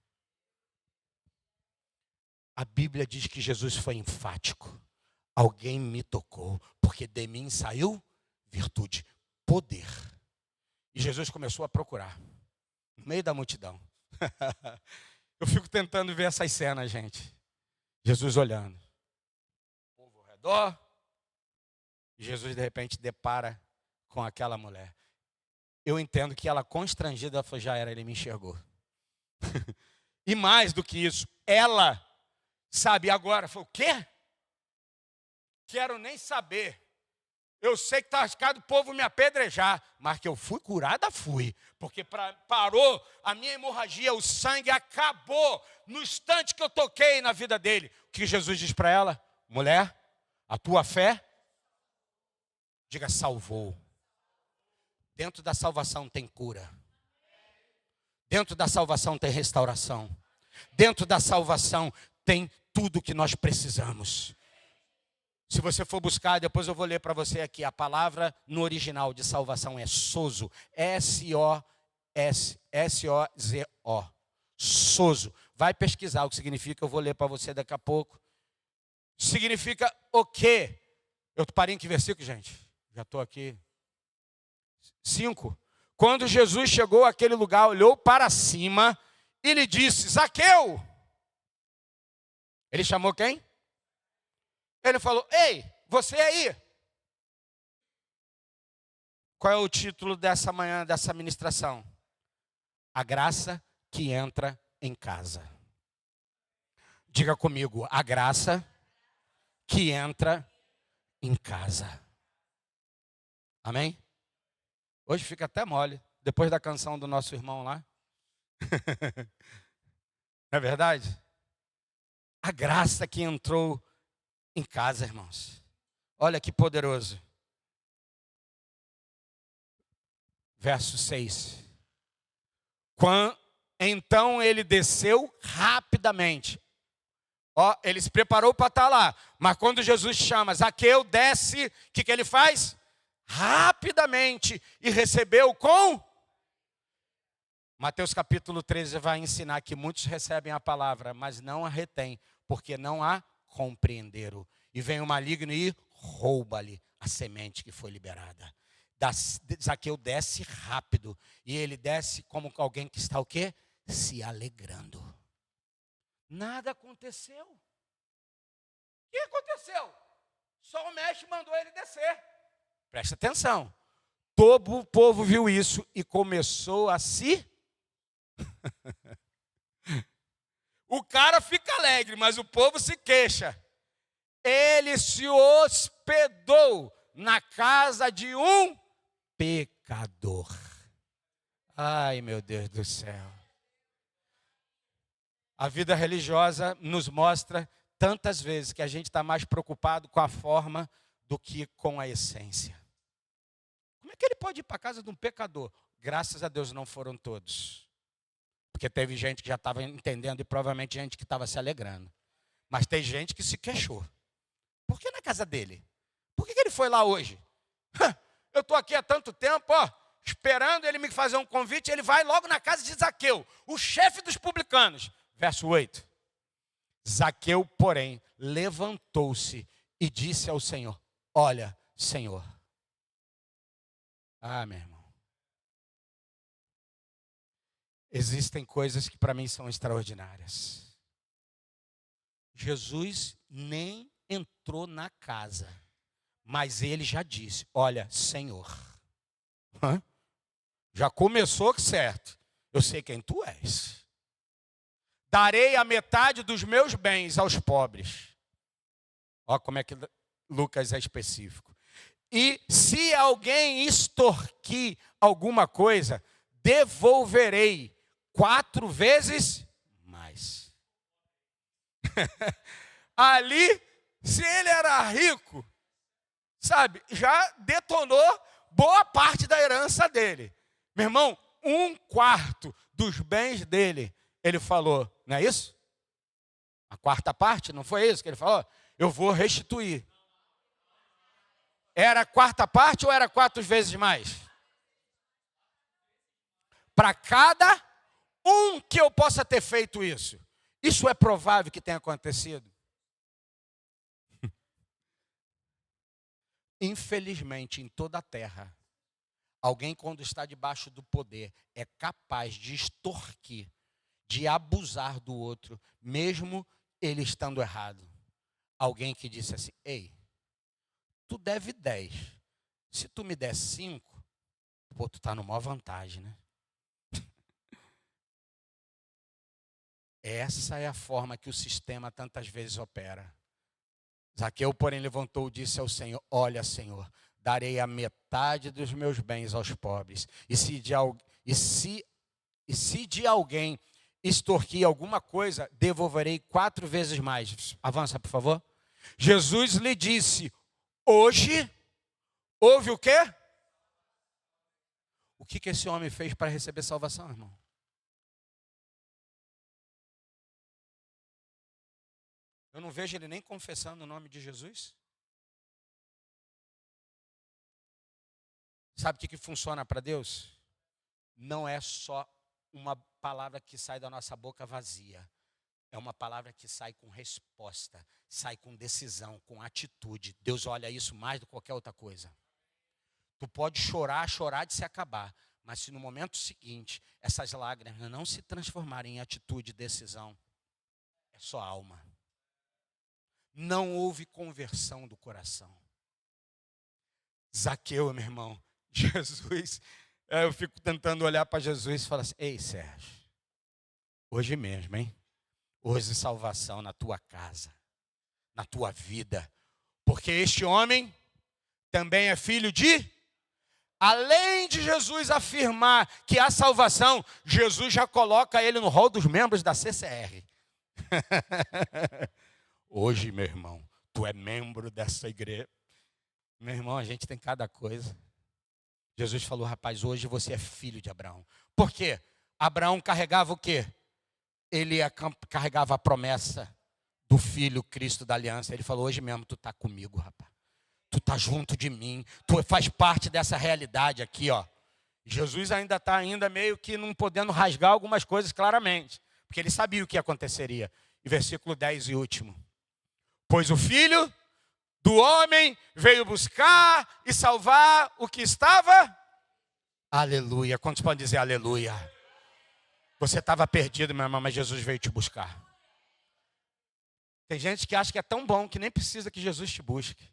A Bíblia diz que Jesus foi enfático. Alguém me tocou, porque de mim saiu virtude, poder. E Jesus começou a procurar, no meio da multidão. Eu fico tentando ver essas cenas, gente. Jesus olhando. O povo ao redor. E Jesus, de repente, depara com aquela mulher. Eu entendo que ela, constrangida, ela falou, já era, ele me enxergou. E mais do que isso, ela, sabe, agora, falou, o quê? Quero nem saber. Eu sei que está arriscado o povo me apedrejar, mas que eu fui curada, fui. Porque parou a minha hemorragia, o sangue acabou no instante que eu toquei na vida dele. O que Jesus diz para ela? Mulher, a tua fé, diga, salvou. Dentro da salvação tem cura. Dentro da salvação tem restauração. Dentro da salvação tem tudo que nós precisamos. Se você for buscar, depois eu vou ler para você aqui. A palavra no original de salvação é sozo. S-O-Z-O. Sozo. Vai pesquisar o que significa, eu vou ler para você daqui a pouco. Significa o quê? Eu parei em que versículo, gente? Já estou aqui. 5. Quando Jesus chegou àquele lugar, olhou para cima e lhe disse, Zaqueu. Ele chamou quem? Ele falou, ei, você aí. Qual é o título dessa manhã, dessa ministração? A graça que entra em casa. Diga comigo, a graça que entra em casa. Amém? Hoje fica até mole, depois da canção do nosso irmão lá. Não é verdade? A graça que entrou em casa, irmãos. Olha que poderoso. Verso 6. Então ele desceu rapidamente. Ele se preparou para estar lá. Mas quando Jesus chama, Zaqueu, desce, o que ele faz? Rapidamente. E recebeu com... Mateus capítulo 13 vai ensinar que muitos recebem a palavra, mas não a retêm, porque não a compreenderam. E vem o maligno e rouba-lhe a semente que foi liberada. Zaqueu desce rápido. E ele desce como alguém que está o quê? Se alegrando. Nada aconteceu. O que aconteceu? Só o mestre mandou ele descer. Presta atenção. Todo o povo viu isso e começou a se... O cara fica alegre, mas o povo se queixa. Ele se hospedou na casa de um pecador. Ai, meu Deus do céu. A vida religiosa nos mostra tantas vezes que a gente está mais preocupado com a forma do que com a essência. Como é que ele pode ir para a casa de um pecador? Graças a Deus não foram todos. Porque teve gente que já estava entendendo e provavelmente gente que estava se alegrando. Mas tem gente que se queixou. Por que na casa dele? Por que ele foi lá hoje? Eu estou aqui há tanto tempo, ó, esperando ele me fazer um convite. Ele vai logo na casa de Zaqueu, o chefe dos publicanos. Verso 8. Zaqueu, porém, levantou-se e disse ao Senhor: olha, Senhor. Ah, meu irmão. Existem coisas que para mim são extraordinárias. Jesus nem entrou na casa, mas ele já disse: olha, Senhor. Já começou certo. Eu sei quem tu és. Darei a metade dos meus bens aos pobres. Olha como é que Lucas é específico. E se alguém extorquir alguma coisa, devolverei 4 vezes mais. Ali, se ele era rico, sabe, já detonou boa parte da herança dele. Meu irmão, 1/4 dos bens dele, ele falou, não é isso? A 4ª parte, não foi isso que ele falou? Eu vou restituir. Era a 4ª parte ou era 4 vezes mais? Para cada um que eu possa ter feito isso. Isso é provável que tenha acontecido? Infelizmente, em toda a terra, alguém quando está debaixo do poder é capaz de extorquir, de abusar do outro, mesmo ele estando errado. Alguém que disse assim: ei, tu deve 10. Se tu me der 5, pô, tu está numa vantagem, né? Essa é a forma que o sistema tantas vezes opera. Zaqueu, porém, levantou e disse ao Senhor: olha, Senhor, darei a metade dos meus bens aos pobres. E se de alguém extorquir alguma coisa, devolverei 4 vezes mais. Avança, por favor. Jesus lhe disse: hoje houve o quê? O que esse homem fez para receber salvação, irmão? Eu não vejo ele nem confessando o nome de Jesus. Sabe o que funciona para Deus? Não é só uma palavra que sai da nossa boca vazia. É uma palavra que sai com resposta, sai com decisão, com atitude. Deus olha isso mais do que qualquer outra coisa. Tu pode chorar de se acabar, mas se no momento seguinte essas lágrimas não se transformarem em atitude e decisão, é só alma. Não houve conversão do coração. Zaqueu, meu irmão, Jesus, eu fico tentando olhar para Jesus e falar assim: ei, Sérgio, hoje mesmo, hein? Hoje salvação na tua casa, na tua vida. Porque este homem também é filho de... Além de Jesus afirmar que há salvação, Jesus já coloca ele no rol dos membros da CCR. Hoje, meu irmão, tu é membro dessa igreja. Meu irmão, a gente tem cada coisa. Jesus falou: rapaz, hoje você é filho de Abraão. Por quê? Abraão carregava o quê? Ele carregava a promessa do Filho Cristo da aliança. Ele falou: hoje mesmo tu está comigo, rapaz. Tu está junto de mim. Tu faz parte dessa realidade aqui, ó. Jesus ainda está meio que não podendo rasgar algumas coisas claramente. Porque ele sabia o que aconteceria. E versículo 10 e último. Pois o Filho do homem veio buscar e salvar o que estava... Aleluia. Quantos podem dizer aleluia? Você estava perdido, meu irmão, mas Jesus veio te buscar. Tem gente que acha que é tão bom que nem precisa que Jesus te busque.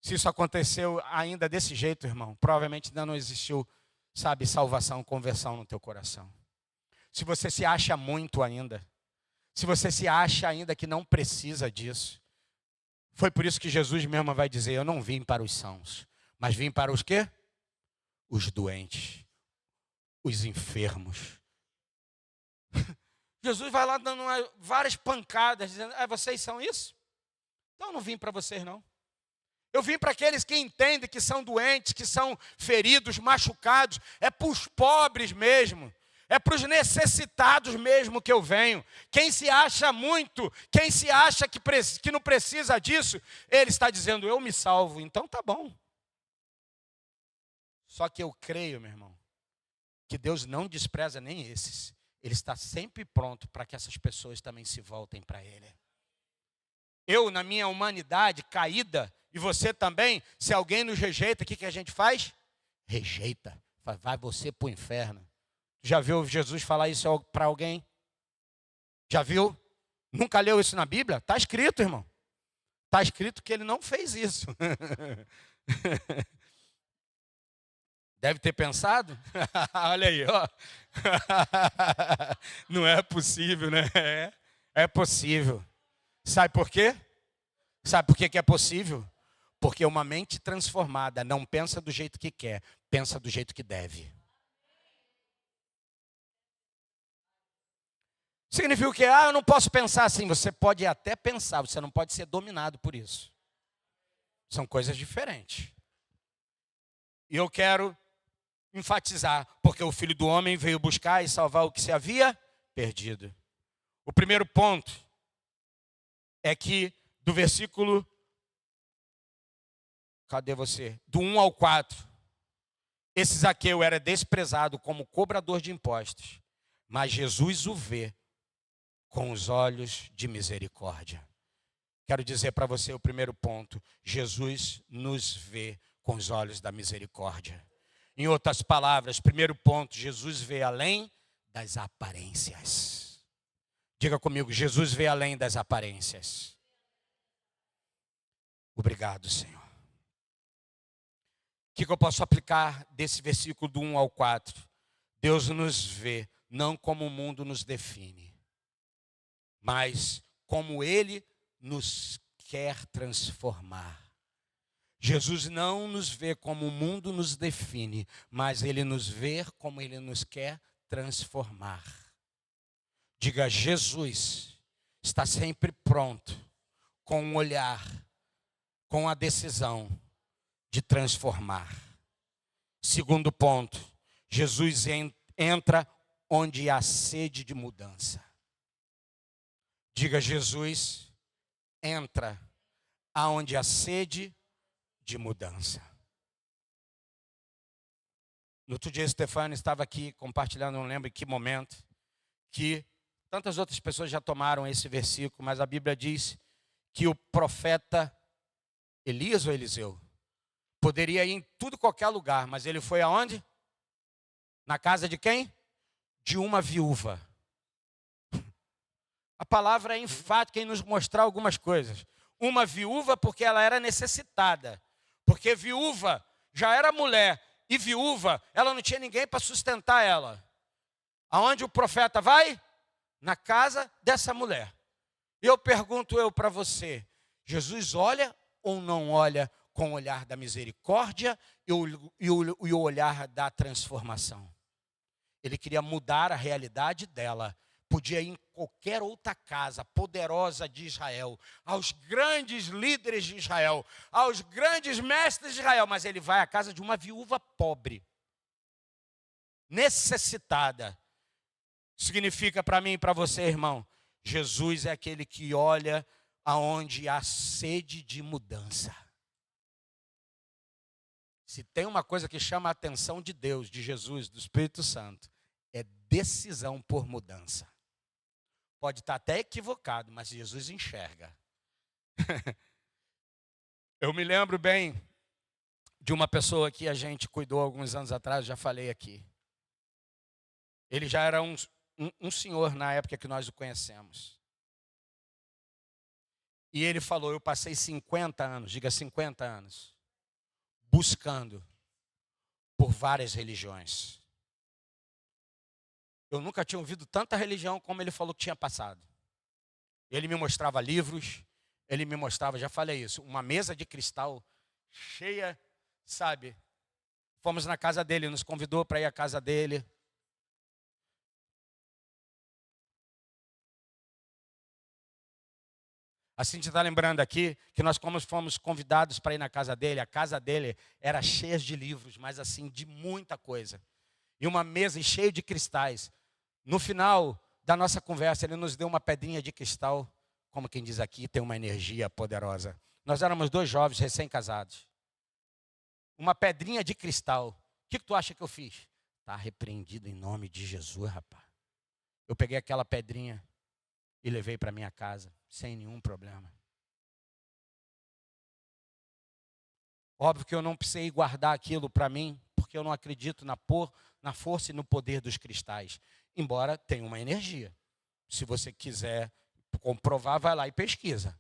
Se isso aconteceu ainda desse jeito, irmão, provavelmente ainda não existiu, sabe, salvação, conversão no teu coração. Se você se acha muito ainda, se você se acha ainda que não precisa disso, foi por isso que Jesus mesmo vai dizer: eu não vim para os sãos, mas vim para os quê? Os doentes, os enfermos. Jesus vai lá dando várias pancadas, dizendo: vocês são isso? Então eu não vim para vocês não. Eu vim para aqueles que entendem que são doentes, que são feridos, machucados. É para os pobres mesmo. É para os necessitados mesmo que eu venho. Quem se acha muito, quem se acha que não precisa disso, ele está dizendo: eu me salvo, então tá bom. Só que eu creio, meu irmão, que Deus não despreza nem esses. Ele está sempre pronto para que essas pessoas também se voltem para Ele. Eu, na minha humanidade caída, e você também, se alguém nos rejeita, o que a gente faz? Rejeita. Vai você para o inferno. Já viu Jesus falar isso para alguém? Já viu? Nunca leu isso na Bíblia? Está escrito, irmão. Está escrito que ele não fez isso. Deve ter pensado? Olha aí, ó. Não é possível, né? É possível. Sabe por quê? Sabe por que é possível? Porque uma mente transformada não pensa do jeito que quer, pensa do jeito que deve. Significa que, eu não posso pensar assim. Você pode até pensar, você não pode ser dominado por isso. São coisas diferentes. E eu quero enfatizar, porque o Filho do Homem veio buscar e salvar o que se havia perdido. O primeiro ponto é que do versículo, cadê você? Do 1 ao 4, esse Zaqueu era desprezado como cobrador de impostos, mas Jesus o vê com os olhos de misericórdia. Quero dizer para você o primeiro ponto: Jesus nos vê com os olhos da misericórdia. Em outras palavras, primeiro ponto, Jesus vê além das aparências. Diga comigo: Jesus vê além das aparências. Obrigado, Senhor. O que eu posso aplicar desse versículo do 1 ao 4? Deus nos vê não como o mundo nos define, mas como Ele nos quer transformar. Jesus não nos vê como o mundo nos define, mas Ele nos vê como Ele nos quer transformar. Diga: Jesus está sempre pronto, com um olhar, com a decisão de transformar. Segundo ponto, Jesus entra onde há sede de mudança. Diga: Jesus entra aonde há sede de mudança. No outro dia, Stefano estava aqui compartilhando, não lembro em que momento, que tantas outras pessoas já tomaram esse versículo, mas a Bíblia diz que o profeta Elias ou Eliseu poderia ir em tudo qualquer lugar, mas ele foi aonde? Na casa de quem? De uma viúva. A palavra é enfática em nos mostrar algumas coisas. Uma viúva porque ela era necessitada. Porque viúva já era mulher. E viúva, ela não tinha ninguém para sustentar ela. Aonde o profeta vai? Na casa dessa mulher. E eu pergunto para você: Jesus olha ou não olha com o olhar da misericórdia e o olhar da transformação? Ele queria mudar a realidade dela. Podia ir em qualquer outra casa poderosa de Israel, aos grandes líderes de Israel, aos grandes mestres de Israel, mas ele vai à casa de uma viúva pobre, necessitada. Significa para mim e para você, irmão, Jesus é aquele que olha aonde há sede de mudança. Se tem uma coisa que chama a atenção de Deus, de Jesus, do Espírito Santo, é decisão por mudança. Pode estar até equivocado, mas Jesus enxerga. Eu me lembro bem de uma pessoa que a gente cuidou alguns anos atrás, já falei aqui. Ele já era um senhor na época que nós o conhecemos. E ele falou, eu passei 50 anos, diga 50 anos, buscando por várias religiões. Eu nunca tinha ouvido tanta religião como ele falou que tinha passado. Ele me mostrava livros, ele me mostrava, já falei isso, uma mesa de cristal cheia, sabe? Fomos na casa dele, nos convidou para ir à casa dele. A Cintia está lembrando aqui que nós como fomos convidados para ir na casa dele, a casa dele era cheia de livros, mas assim, de muita coisa. E uma mesa cheia de cristais. No final da nossa conversa, ele nos deu uma pedrinha de cristal, como quem diz aqui, tem uma energia poderosa. Nós éramos 2 jovens recém-casados. Uma pedrinha de cristal. O que tu acha que eu fiz? Está repreendido em nome de Jesus, rapaz. Eu peguei aquela pedrinha e levei para minha casa, sem nenhum problema. Óbvio que eu não precisei guardar aquilo para mim, porque eu não acredito na força e no poder dos cristais. Embora tenha uma energia. Se você quiser comprovar, vai lá e pesquisa.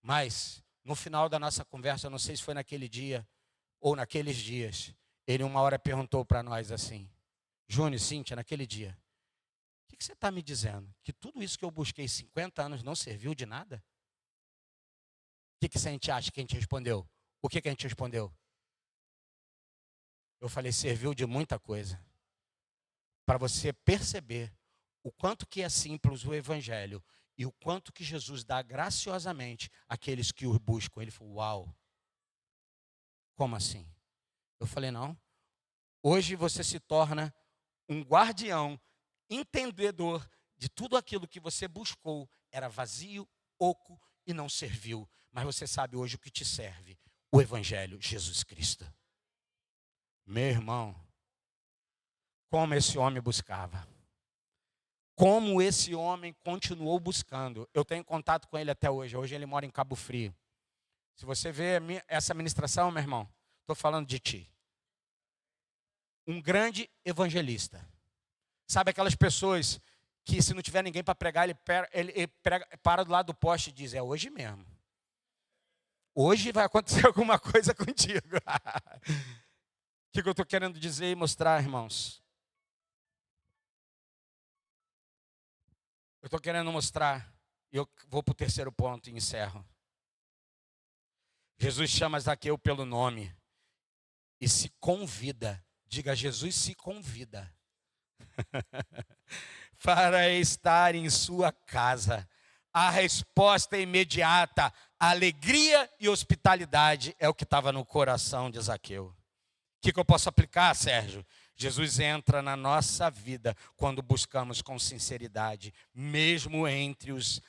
Mas, no final da nossa conversa, eu não sei se foi naquele dia ou naqueles dias, ele uma hora perguntou para nós assim, Júnior, Cíntia, naquele dia, o que você está me dizendo? Que tudo isso que eu busquei 50 anos não serviu de nada? O que a gente acha que a gente respondeu? O que a gente respondeu? Eu falei, serviu de muita coisa. Para você perceber o quanto que é simples o Evangelho e o quanto que Jesus dá graciosamente àqueles que o buscam. Ele falou, uau, como assim? Eu falei, não. Hoje você se torna um guardião, entendedor de tudo aquilo que você buscou. Era vazio, oco e não serviu. Mas você sabe hoje o que te serve. O Evangelho, Jesus Cristo. Meu irmão, como esse homem buscava. Como esse homem continuou buscando. Eu tenho contato com ele até hoje. Hoje ele mora em Cabo Frio. Se você vê essa ministração, meu irmão, estou falando de ti. Um grande evangelista. Sabe aquelas pessoas que se não tiver ninguém para pregar, ele para do lado do poste e diz, é hoje mesmo. Hoje vai acontecer alguma coisa contigo. O que eu estou querendo dizer e mostrar, irmãos? Eu estou querendo mostrar, e eu vou para o terceiro ponto e encerro. Jesus chama Zaqueu pelo nome e se convida. Diga, Jesus se convida para estar em sua casa. A resposta é imediata, alegria e hospitalidade é o que estava no coração de Zaqueu. O que eu posso aplicar, Sérgio? Jesus entra na nossa vida quando buscamos com sinceridade, mesmo entre os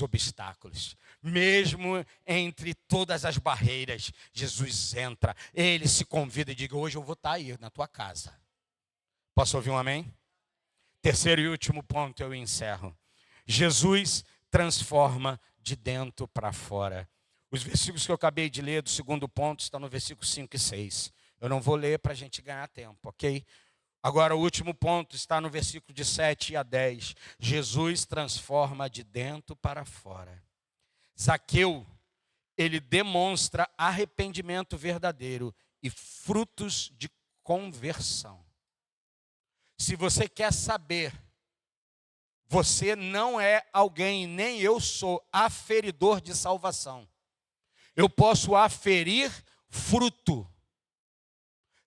obstáculos, mesmo entre todas as barreiras. Jesus entra, ele se convida e diz: hoje eu vou estar aí na tua casa. Posso ouvir um amém? Terceiro e último ponto, eu encerro. Jesus transforma de dentro para fora. Os versículos que eu acabei de ler do segundo ponto estão no versículo 5 e 6. Eu não vou ler para a gente ganhar tempo, ok? Agora o último ponto está no versículo de 7 a 10. Jesus transforma de dentro para fora. Zaqueu, ele demonstra arrependimento verdadeiro e frutos de conversão. Se você quer saber, você não é alguém, nem eu sou, aferidor de salvação. Eu posso aferir fruto.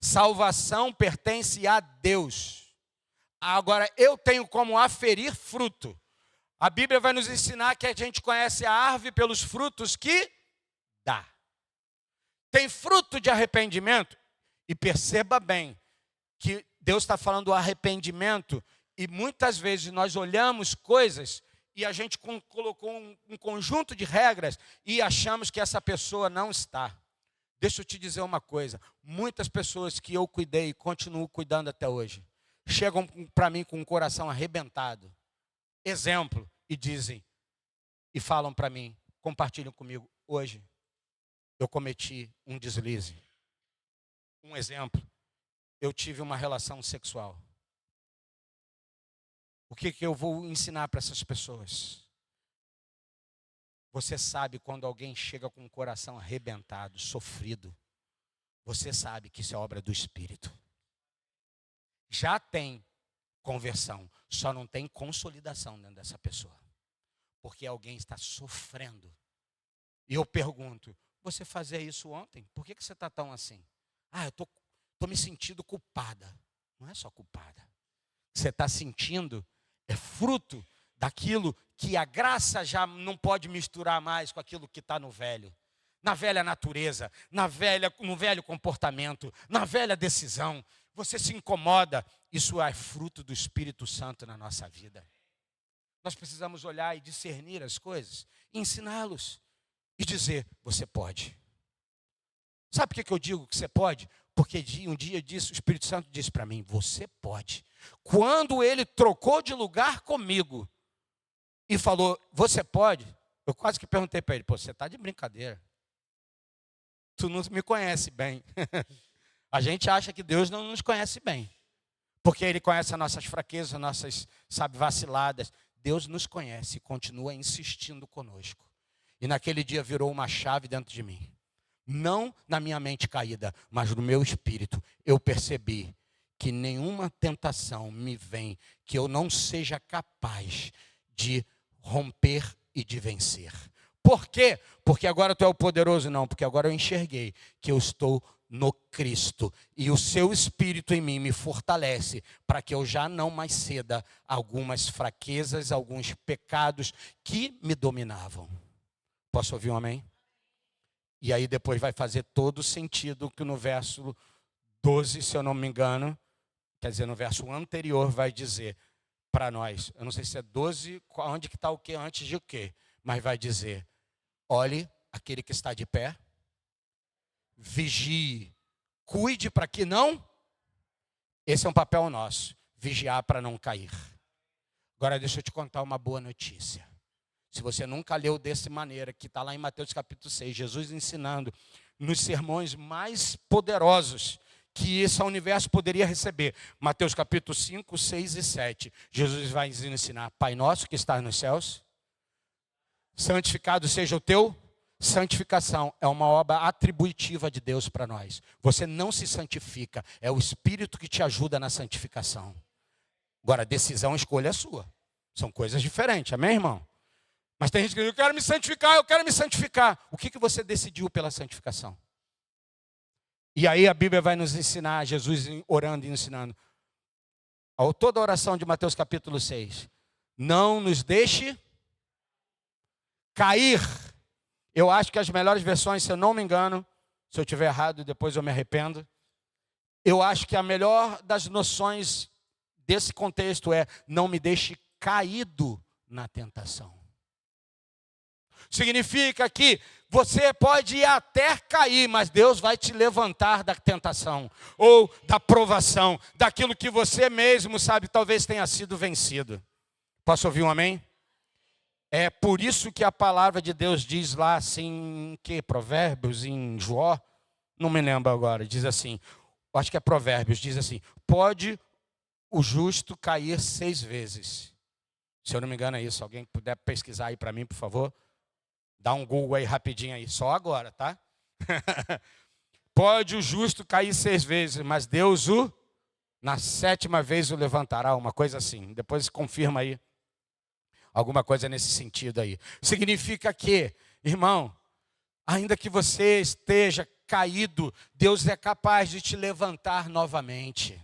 Salvação pertence a Deus. Agora, eu tenho como aferir fruto. A Bíblia vai nos ensinar que a gente conhece a árvore pelos frutos que dá. Tem fruto de arrependimento? E perceba bem que Deus está falando do arrependimento e muitas vezes nós olhamos coisas e a gente colocou um conjunto de regras e achamos que essa pessoa não está. Deixa eu te dizer uma coisa, muitas pessoas que eu cuidei e continuo cuidando até hoje, chegam para mim com o coração arrebentado, exemplo, e dizem, e falam para mim, compartilham comigo, hoje eu cometi um deslize. Um exemplo, eu tive uma relação sexual. O que eu vou ensinar para essas pessoas? Você sabe quando alguém chega com o coração arrebentado, sofrido. Você sabe que isso é obra do Espírito. Já tem conversão, só não tem consolidação dentro dessa pessoa. Porque alguém está sofrendo. E eu pergunto, você fazia isso ontem? Por que você está tão assim? Eu estou me sentindo culpada. Não é só culpada. O que você está sentindo é fruto daquilo que a graça já não pode misturar mais com aquilo que está no velho. Na velha natureza, no velho comportamento, na velha decisão. Você se incomoda. Isso é fruto do Espírito Santo na nossa vida. Nós precisamos olhar e discernir as coisas, ensiná-los e dizer, você pode. Sabe por que eu digo que você pode? Porque um dia o Espírito Santo disse para mim, você pode. Quando ele trocou de lugar comigo e falou, você pode, eu quase que perguntei para ele, você está de brincadeira. Tu não me conhece bem. A gente acha que Deus não nos conhece bem. Porque Ele conhece as nossas fraquezas, as nossas, vaciladas. Deus nos conhece e continua insistindo conosco. E naquele dia virou uma chave dentro de mim. Não na minha mente caída, mas no meu espírito. Eu percebi que nenhuma tentação me vem que eu não seja capaz de romper e de vencer. Por quê? Porque agora tu é o poderoso? Não, porque agora eu enxerguei que eu estou no Cristo. E o seu Espírito em mim me fortalece para que eu já não mais ceda a algumas fraquezas, alguns pecados que me dominavam. Posso ouvir um amém? E aí depois vai fazer todo sentido que no verso 12, se eu não me engano, quer dizer, no verso anterior vai dizer para nós, eu não sei se é 12, onde que está o que antes de o quê, mas vai dizer, olhe aquele que está de pé, vigie, cuide para que não, esse é um papel nosso, vigiar para não cair. Agora deixa eu te contar uma boa notícia. Se você nunca leu dessa maneira, que está lá em Mateus capítulo 6, Jesus ensinando nos sermões mais poderosos que esse universo poderia receber. Mateus capítulo 5, 6 e 7. Jesus vai nos ensinar, Pai nosso que está nos céus, santificado seja o teu. Santificação é uma obra atributiva de Deus para nós. Você não se santifica, é o Espírito que te ajuda na santificação. Agora, a decisão, a escolha é sua. São coisas diferentes, amém, irmão? Mas tem gente que diz, eu quero me santificar, eu quero me santificar. O que você decidiu pela santificação? E aí a Bíblia vai nos ensinar, Jesus orando e ensinando. Toda a oração de Mateus capítulo 6. Não nos deixe cair. Eu acho que as melhores versões, se eu não me engano, se eu estiver errado, depois eu me arrependo. Eu acho que a melhor das noções desse contexto é, não me deixe caído na tentação. Significa que você pode até cair, mas Deus vai te levantar da tentação, ou da provação, daquilo que você mesmo sabe, talvez tenha sido vencido. Posso ouvir um amém? É por isso que a palavra de Deus diz lá assim, que Provérbios, em Jó, não me lembro agora, diz assim, acho que é Provérbios, diz assim, pode o justo cair 6 vezes. Se eu não me engano é isso, alguém puder pesquisar aí para mim, por favor. Dá um Google aí rapidinho aí, só agora, tá? Pode o justo cair 6 vezes, mas Deus na 7ª vez o levantará, uma coisa assim. Depois confirma aí. Alguma coisa nesse sentido aí. Significa que, irmão, ainda que você esteja caído, Deus é capaz de te levantar novamente.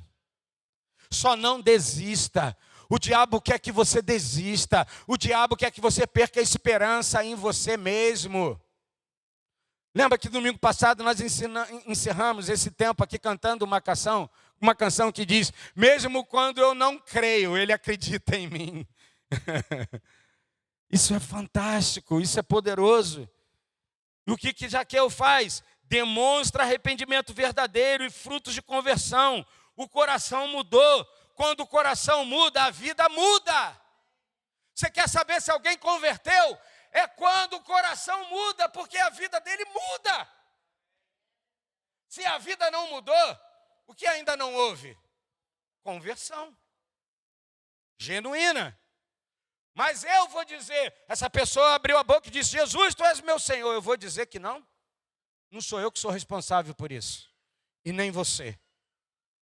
Só não desista. O diabo quer que você desista. O diabo quer que você perca a esperança em você mesmo. Lembra que domingo passado nós encerramos esse tempo aqui cantando uma canção que diz, mesmo quando eu não creio, ele acredita em mim. Isso é fantástico, isso é poderoso. E o que Zaqueu faz? Demonstra arrependimento verdadeiro e frutos de conversão. O coração mudou. Quando o coração muda, a vida muda. Você quer saber se alguém converteu? É quando o coração muda, porque a vida dele muda. Se a vida não mudou, o que ainda não houve? Conversão genuína. Mas eu vou dizer, essa pessoa abriu a boca e disse, Jesus, tu és meu Senhor. Eu vou dizer que não? Não sou eu que sou responsável por isso. E nem você.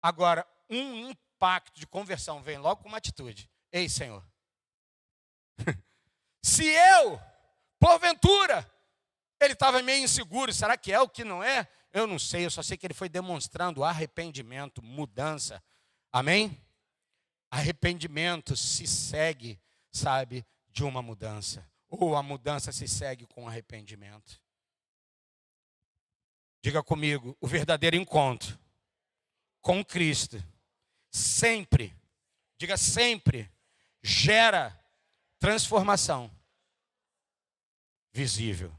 Agora, um impacto de conversão vem logo com uma atitude. Ei, Senhor. Se eu, porventura, ele estava meio inseguro, será que é o que não é? Eu não sei, eu só sei que ele foi demonstrando arrependimento, mudança. Amém? Arrependimento se segue, sabe, de uma mudança. Ou a mudança se segue com arrependimento. Diga comigo, o verdadeiro encontro com Cristo sempre, diga sempre, gera transformação visível.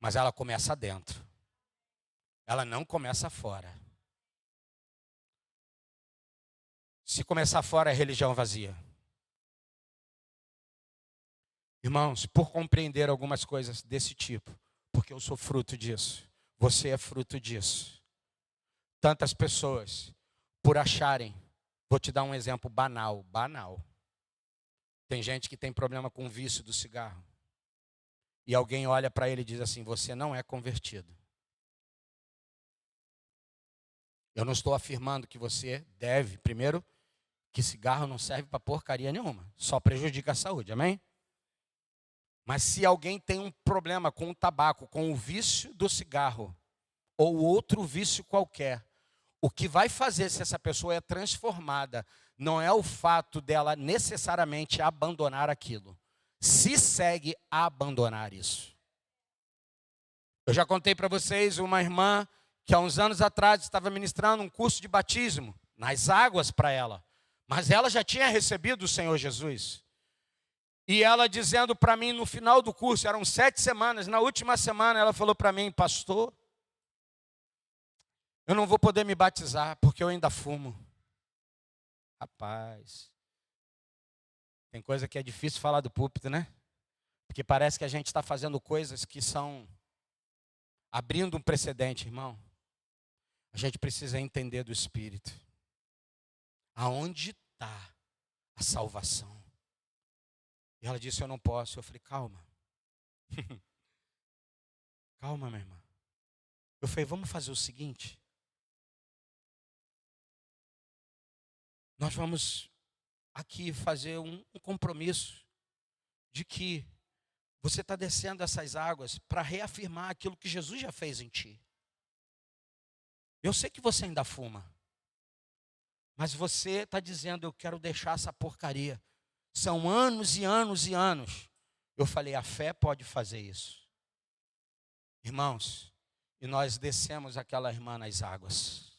Mas ela começa dentro. Ela não começa fora. Se começar fora é religião vazia. Irmãos, por compreender algumas coisas desse tipo, porque eu sou fruto disso, você é fruto disso. Tantas pessoas, por acharem, vou te dar um exemplo banal. Tem gente que tem problema com o vício do cigarro. E alguém olha para ele e diz assim, você não é convertido. Eu não estou afirmando que você deve, primeiro, que cigarro não serve para porcaria nenhuma, só prejudica a saúde, amém? Mas se alguém tem um problema com o tabaco, com o vício do cigarro, ou outro vício qualquer, o que vai fazer se essa pessoa é transformada, não é o fato dela necessariamente abandonar aquilo. Se segue a abandonar isso. Eu já contei para vocês uma irmã que há uns anos atrás estava ministrando um curso de batismo, nas águas para ela. Mas ela já tinha recebido o Senhor Jesus. E ela dizendo para mim no final do curso, eram 7 semanas, na última semana ela falou para mim, pastor, eu não vou poder me batizar porque eu ainda fumo. Rapaz, tem coisa que é difícil falar do púlpito, né? Porque parece que a gente está fazendo coisas que são abrindo um precedente, irmão. A gente precisa entender do Espírito. Aonde está a salvação? E ela disse, eu não posso. Eu falei, calma. Calma, minha irmã. Eu falei, vamos fazer o seguinte. Nós vamos aqui fazer um compromisso de que você está descendo essas águas para reafirmar aquilo que Jesus já fez em ti. Eu sei que você ainda fuma. Mas você está dizendo, eu quero deixar essa porcaria. São anos e anos e anos. Eu falei, a fé pode fazer isso. Irmãos, e nós descemos aquela irmã nas águas.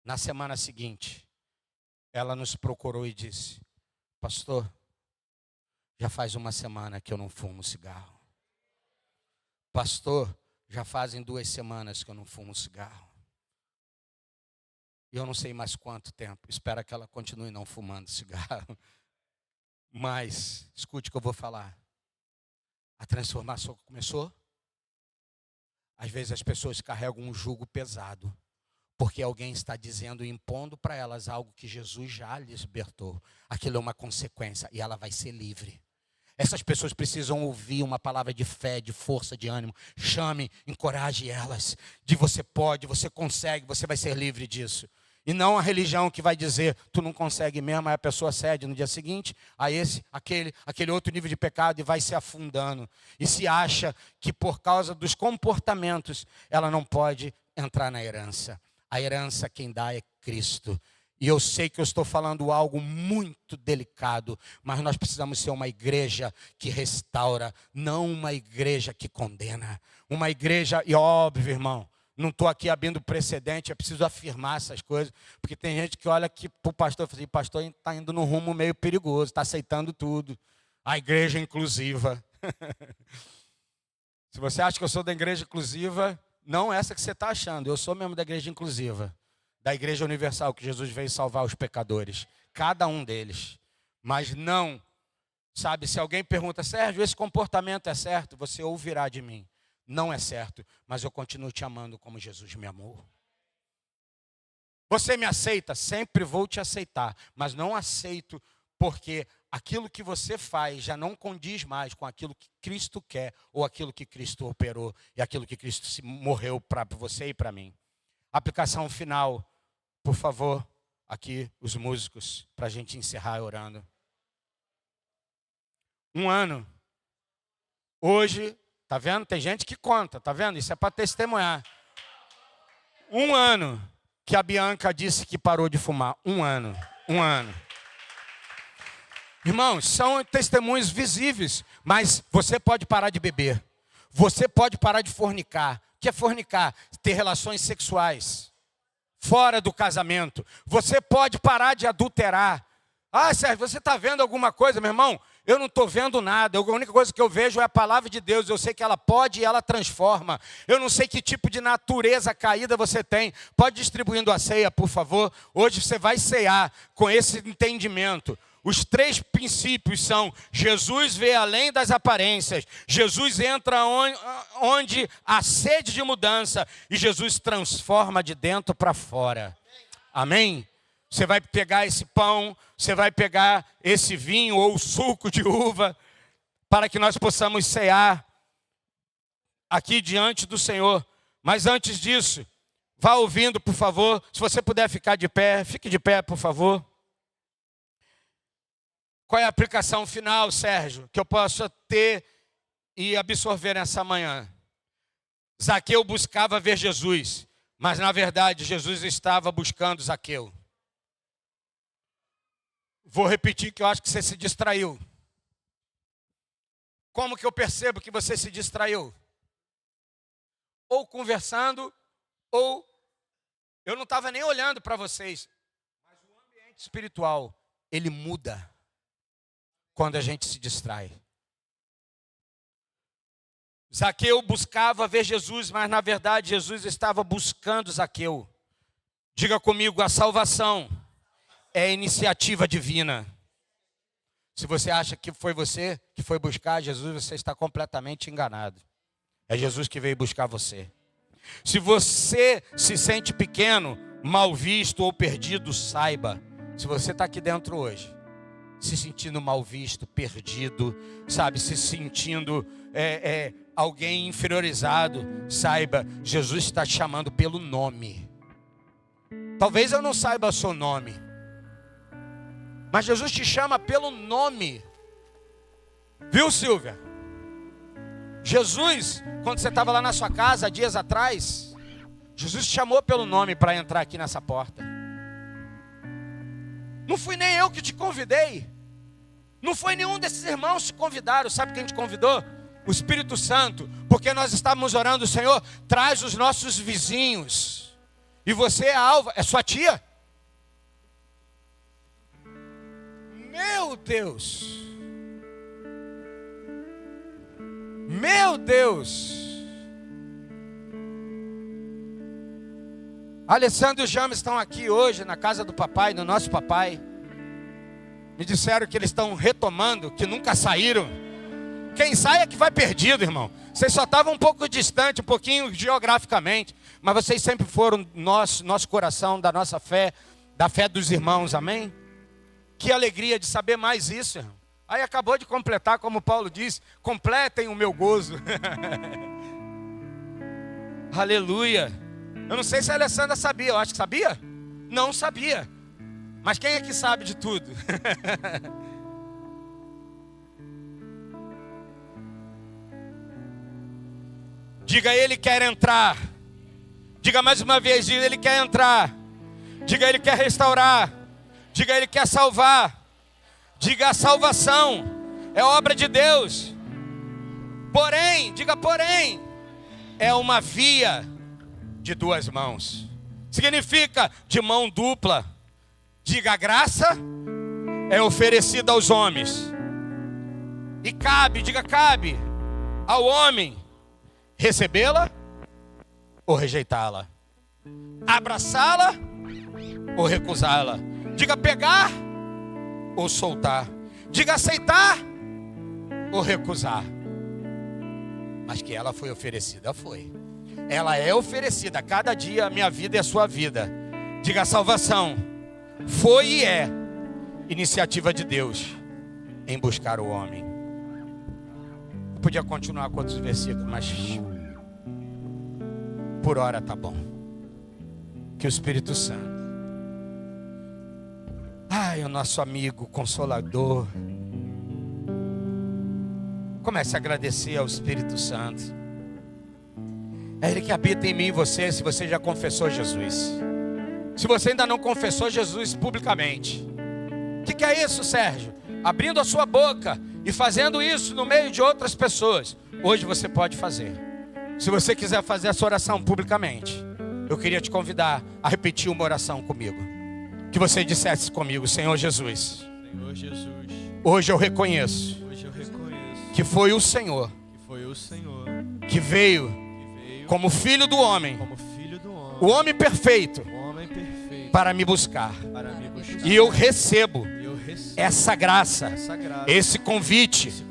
Na semana seguinte, ela nos procurou e disse, pastor, já faz uma semana que eu não fumo cigarro. Pastor, já fazem 2 semanas que eu não fumo cigarro. E eu não sei mais quanto tempo. Espero que ela continue não fumando cigarro. Mas, escute o que eu vou falar. A transformação começou. Às vezes as pessoas carregam um jugo pesado. Porque alguém está dizendo, impondo para elas algo que Jesus já lhes libertou. Aquilo é uma consequência e ela vai ser livre. Essas pessoas precisam ouvir uma palavra de fé, de força, de ânimo. Chame, encoraje elas. De você pode, você consegue, você vai ser livre disso. E não a religião que vai dizer, tu não consegue mesmo, aí a pessoa cede no dia seguinte, a aquele outro nível de pecado e vai se afundando. E se acha que por causa dos comportamentos, ela não pode entrar na herança. A herança quem dá é Cristo. E eu sei que eu estou falando algo muito delicado, mas nós precisamos ser uma igreja que restaura, não uma igreja que condena. Uma igreja, e óbvio, irmão, não estou aqui abrindo precedente, é preciso afirmar essas coisas, porque tem gente que olha aqui para o pastor e fala assim, pastor está indo num rumo meio perigoso, está aceitando tudo. A igreja inclusiva. Se você acha que eu sou da igreja inclusiva, não essa que você está achando, eu sou mesmo da igreja inclusiva. Da igreja universal, que Jesus veio salvar os pecadores. Cada um deles. Mas não, sabe, se alguém pergunta, Sérgio, esse comportamento é certo? Você ouvirá de mim. Não é certo, mas eu continuo te amando como Jesus me amou. Você me aceita? Sempre vou te aceitar. Mas não aceito porque aquilo que você faz já não condiz mais com aquilo que Cristo quer, ou aquilo que Cristo operou, e aquilo que Cristo morreu para você e para mim. Aplicação final, por favor, aqui os músicos, para a gente encerrar orando. 1 ano. Hoje, tá vendo? Tem gente que conta, tá vendo? Isso é para testemunhar. 1 ano que a Bianca disse que parou de fumar. 1 ano. 1 ano. Irmãos, são testemunhos visíveis, mas você pode parar de beber. Você pode parar de fornicar. O que é fornicar? Ter relações sexuais fora do casamento. Você pode parar de adulterar. Ah, Sérgio, você está vendo alguma coisa, meu irmão? Eu não estou vendo nada. A única coisa que eu vejo é a palavra de Deus. Eu sei que ela pode e ela transforma. Eu não sei que tipo de natureza caída você tem. Pode ir distribuindo a ceia, por favor. Hoje você vai cear com esse entendimento. Os 3 princípios são: Jesus vê além das aparências, Jesus entra onde há sede de mudança, e Jesus transforma de dentro para fora. Amém? Você vai pegar esse pão, você vai pegar esse vinho ou suco de uva, para que nós possamos cear aqui diante do Senhor. Mas antes disso, vá ouvindo, por favor. Se você puder ficar de pé, fique de pé, por favor. Qual é a aplicação final, Sérgio, que eu possa ter e absorver nessa manhã? Zaqueu buscava ver Jesus, mas na verdade Jesus estava buscando Zaqueu. Vou repetir que eu acho que você se distraiu. Como que eu percebo que você se distraiu? Ou conversando, ou eu não estava nem olhando para vocês. Mas o ambiente espiritual, ele muda quando a gente se distrai. Zaqueu buscava ver Jesus, mas na verdade Jesus estava buscando Zaqueu. Diga comigo, a salvação é iniciativa divina. Se você acha que foi você que foi buscar Jesus, você está completamente enganado. É Jesus que veio buscar você. Se você se sente pequeno, mal visto ou perdido, saiba, se você está aqui dentro hoje, se sentindo mal visto, perdido, sabe, se sentindo alguém inferiorizado, saiba, Jesus está te chamando pelo nome. Talvez eu não saiba o seu nome, mas Jesus te chama pelo nome. Viu, Silvia? Jesus, quando você estava lá na sua casa, dias atrás, Jesus te chamou pelo nome para entrar aqui nessa porta. Não fui nem eu que te convidei. Não foi nenhum desses irmãos que te convidaram. Sabe quem te convidou? O Espírito Santo. Porque nós estávamos orando, Senhor, traz os nossos vizinhos. E você é alva, é sua tia. Meu Deus. Meu Deus. Alessandro e o James estão aqui hoje na casa do papai, no nosso papai. Me disseram que eles estão retomando, que nunca saíram. Quem sai é que vai perdido, irmão. Vocês só estavam um pouco distante, um pouquinho geograficamente, mas vocês sempre foram nosso coração, da nossa fé, da fé dos irmãos, amém? Que alegria de saber mais isso, irmão. Aí acabou de completar, como Paulo diz, completem o meu gozo. Aleluia. Eu não sei se a Alessandra sabia, eu acho que sabia? Não sabia. Mas quem é que sabe de tudo? Diga, ele quer entrar. Diga mais uma vez, diga, ele quer entrar. Diga, ele quer restaurar. Diga, ele quer salvar. Diga, a salvação é obra de Deus. Porém, diga porém, é uma via de 2 mãos. Significa de mão dupla. Diga, a graça é oferecida aos homens. E cabe, diga, cabe ao homem recebê-la ou rejeitá-la. Abraçá-la ou recusá-la. Diga, pegar ou soltar. Diga, aceitar ou recusar. Mas que ela foi oferecida, foi. Ela é oferecida a cada dia, a minha vida e a sua vida. Diga, a salvação foi e é iniciativa de Deus. em buscar o homem. Eu podia continuar com outros versículos, mas por hora tá bom. Que o Espírito Santo, o nosso amigo consolador, comece a agradecer ao Espírito Santo. É Ele que habita em mim e você, se você já confessou Jesus. Se você ainda não confessou Jesus publicamente. O que é isso, Sérgio? Abrindo a sua boca e fazendo isso no meio de outras pessoas. Hoje você pode fazer. Se você quiser fazer essa oração publicamente, eu queria te convidar a repetir uma oração comigo. Que você dissesse comigo: Senhor Jesus, Senhor Jesus, hoje eu reconheço que foi o Senhor que veio como filho do homem, o homem perfeito, para me buscar. E eu recebo essa graça, esse convite,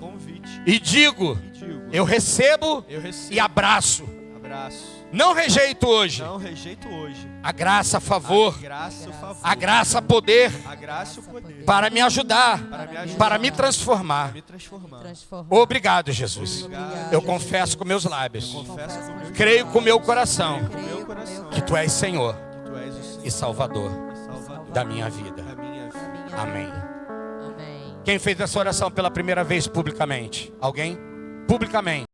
e digo: eu recebo e abraço. Não rejeito hoje a graça a favor, a graça a poder, para me ajudar, para me transformar. Obrigado, Jesus. Eu confesso com meus lábios, creio com meu coração, que Tu és Senhor e Salvador da minha vida. Amém. Quem fez essa oração pela primeira vez publicamente? Alguém? Publicamente.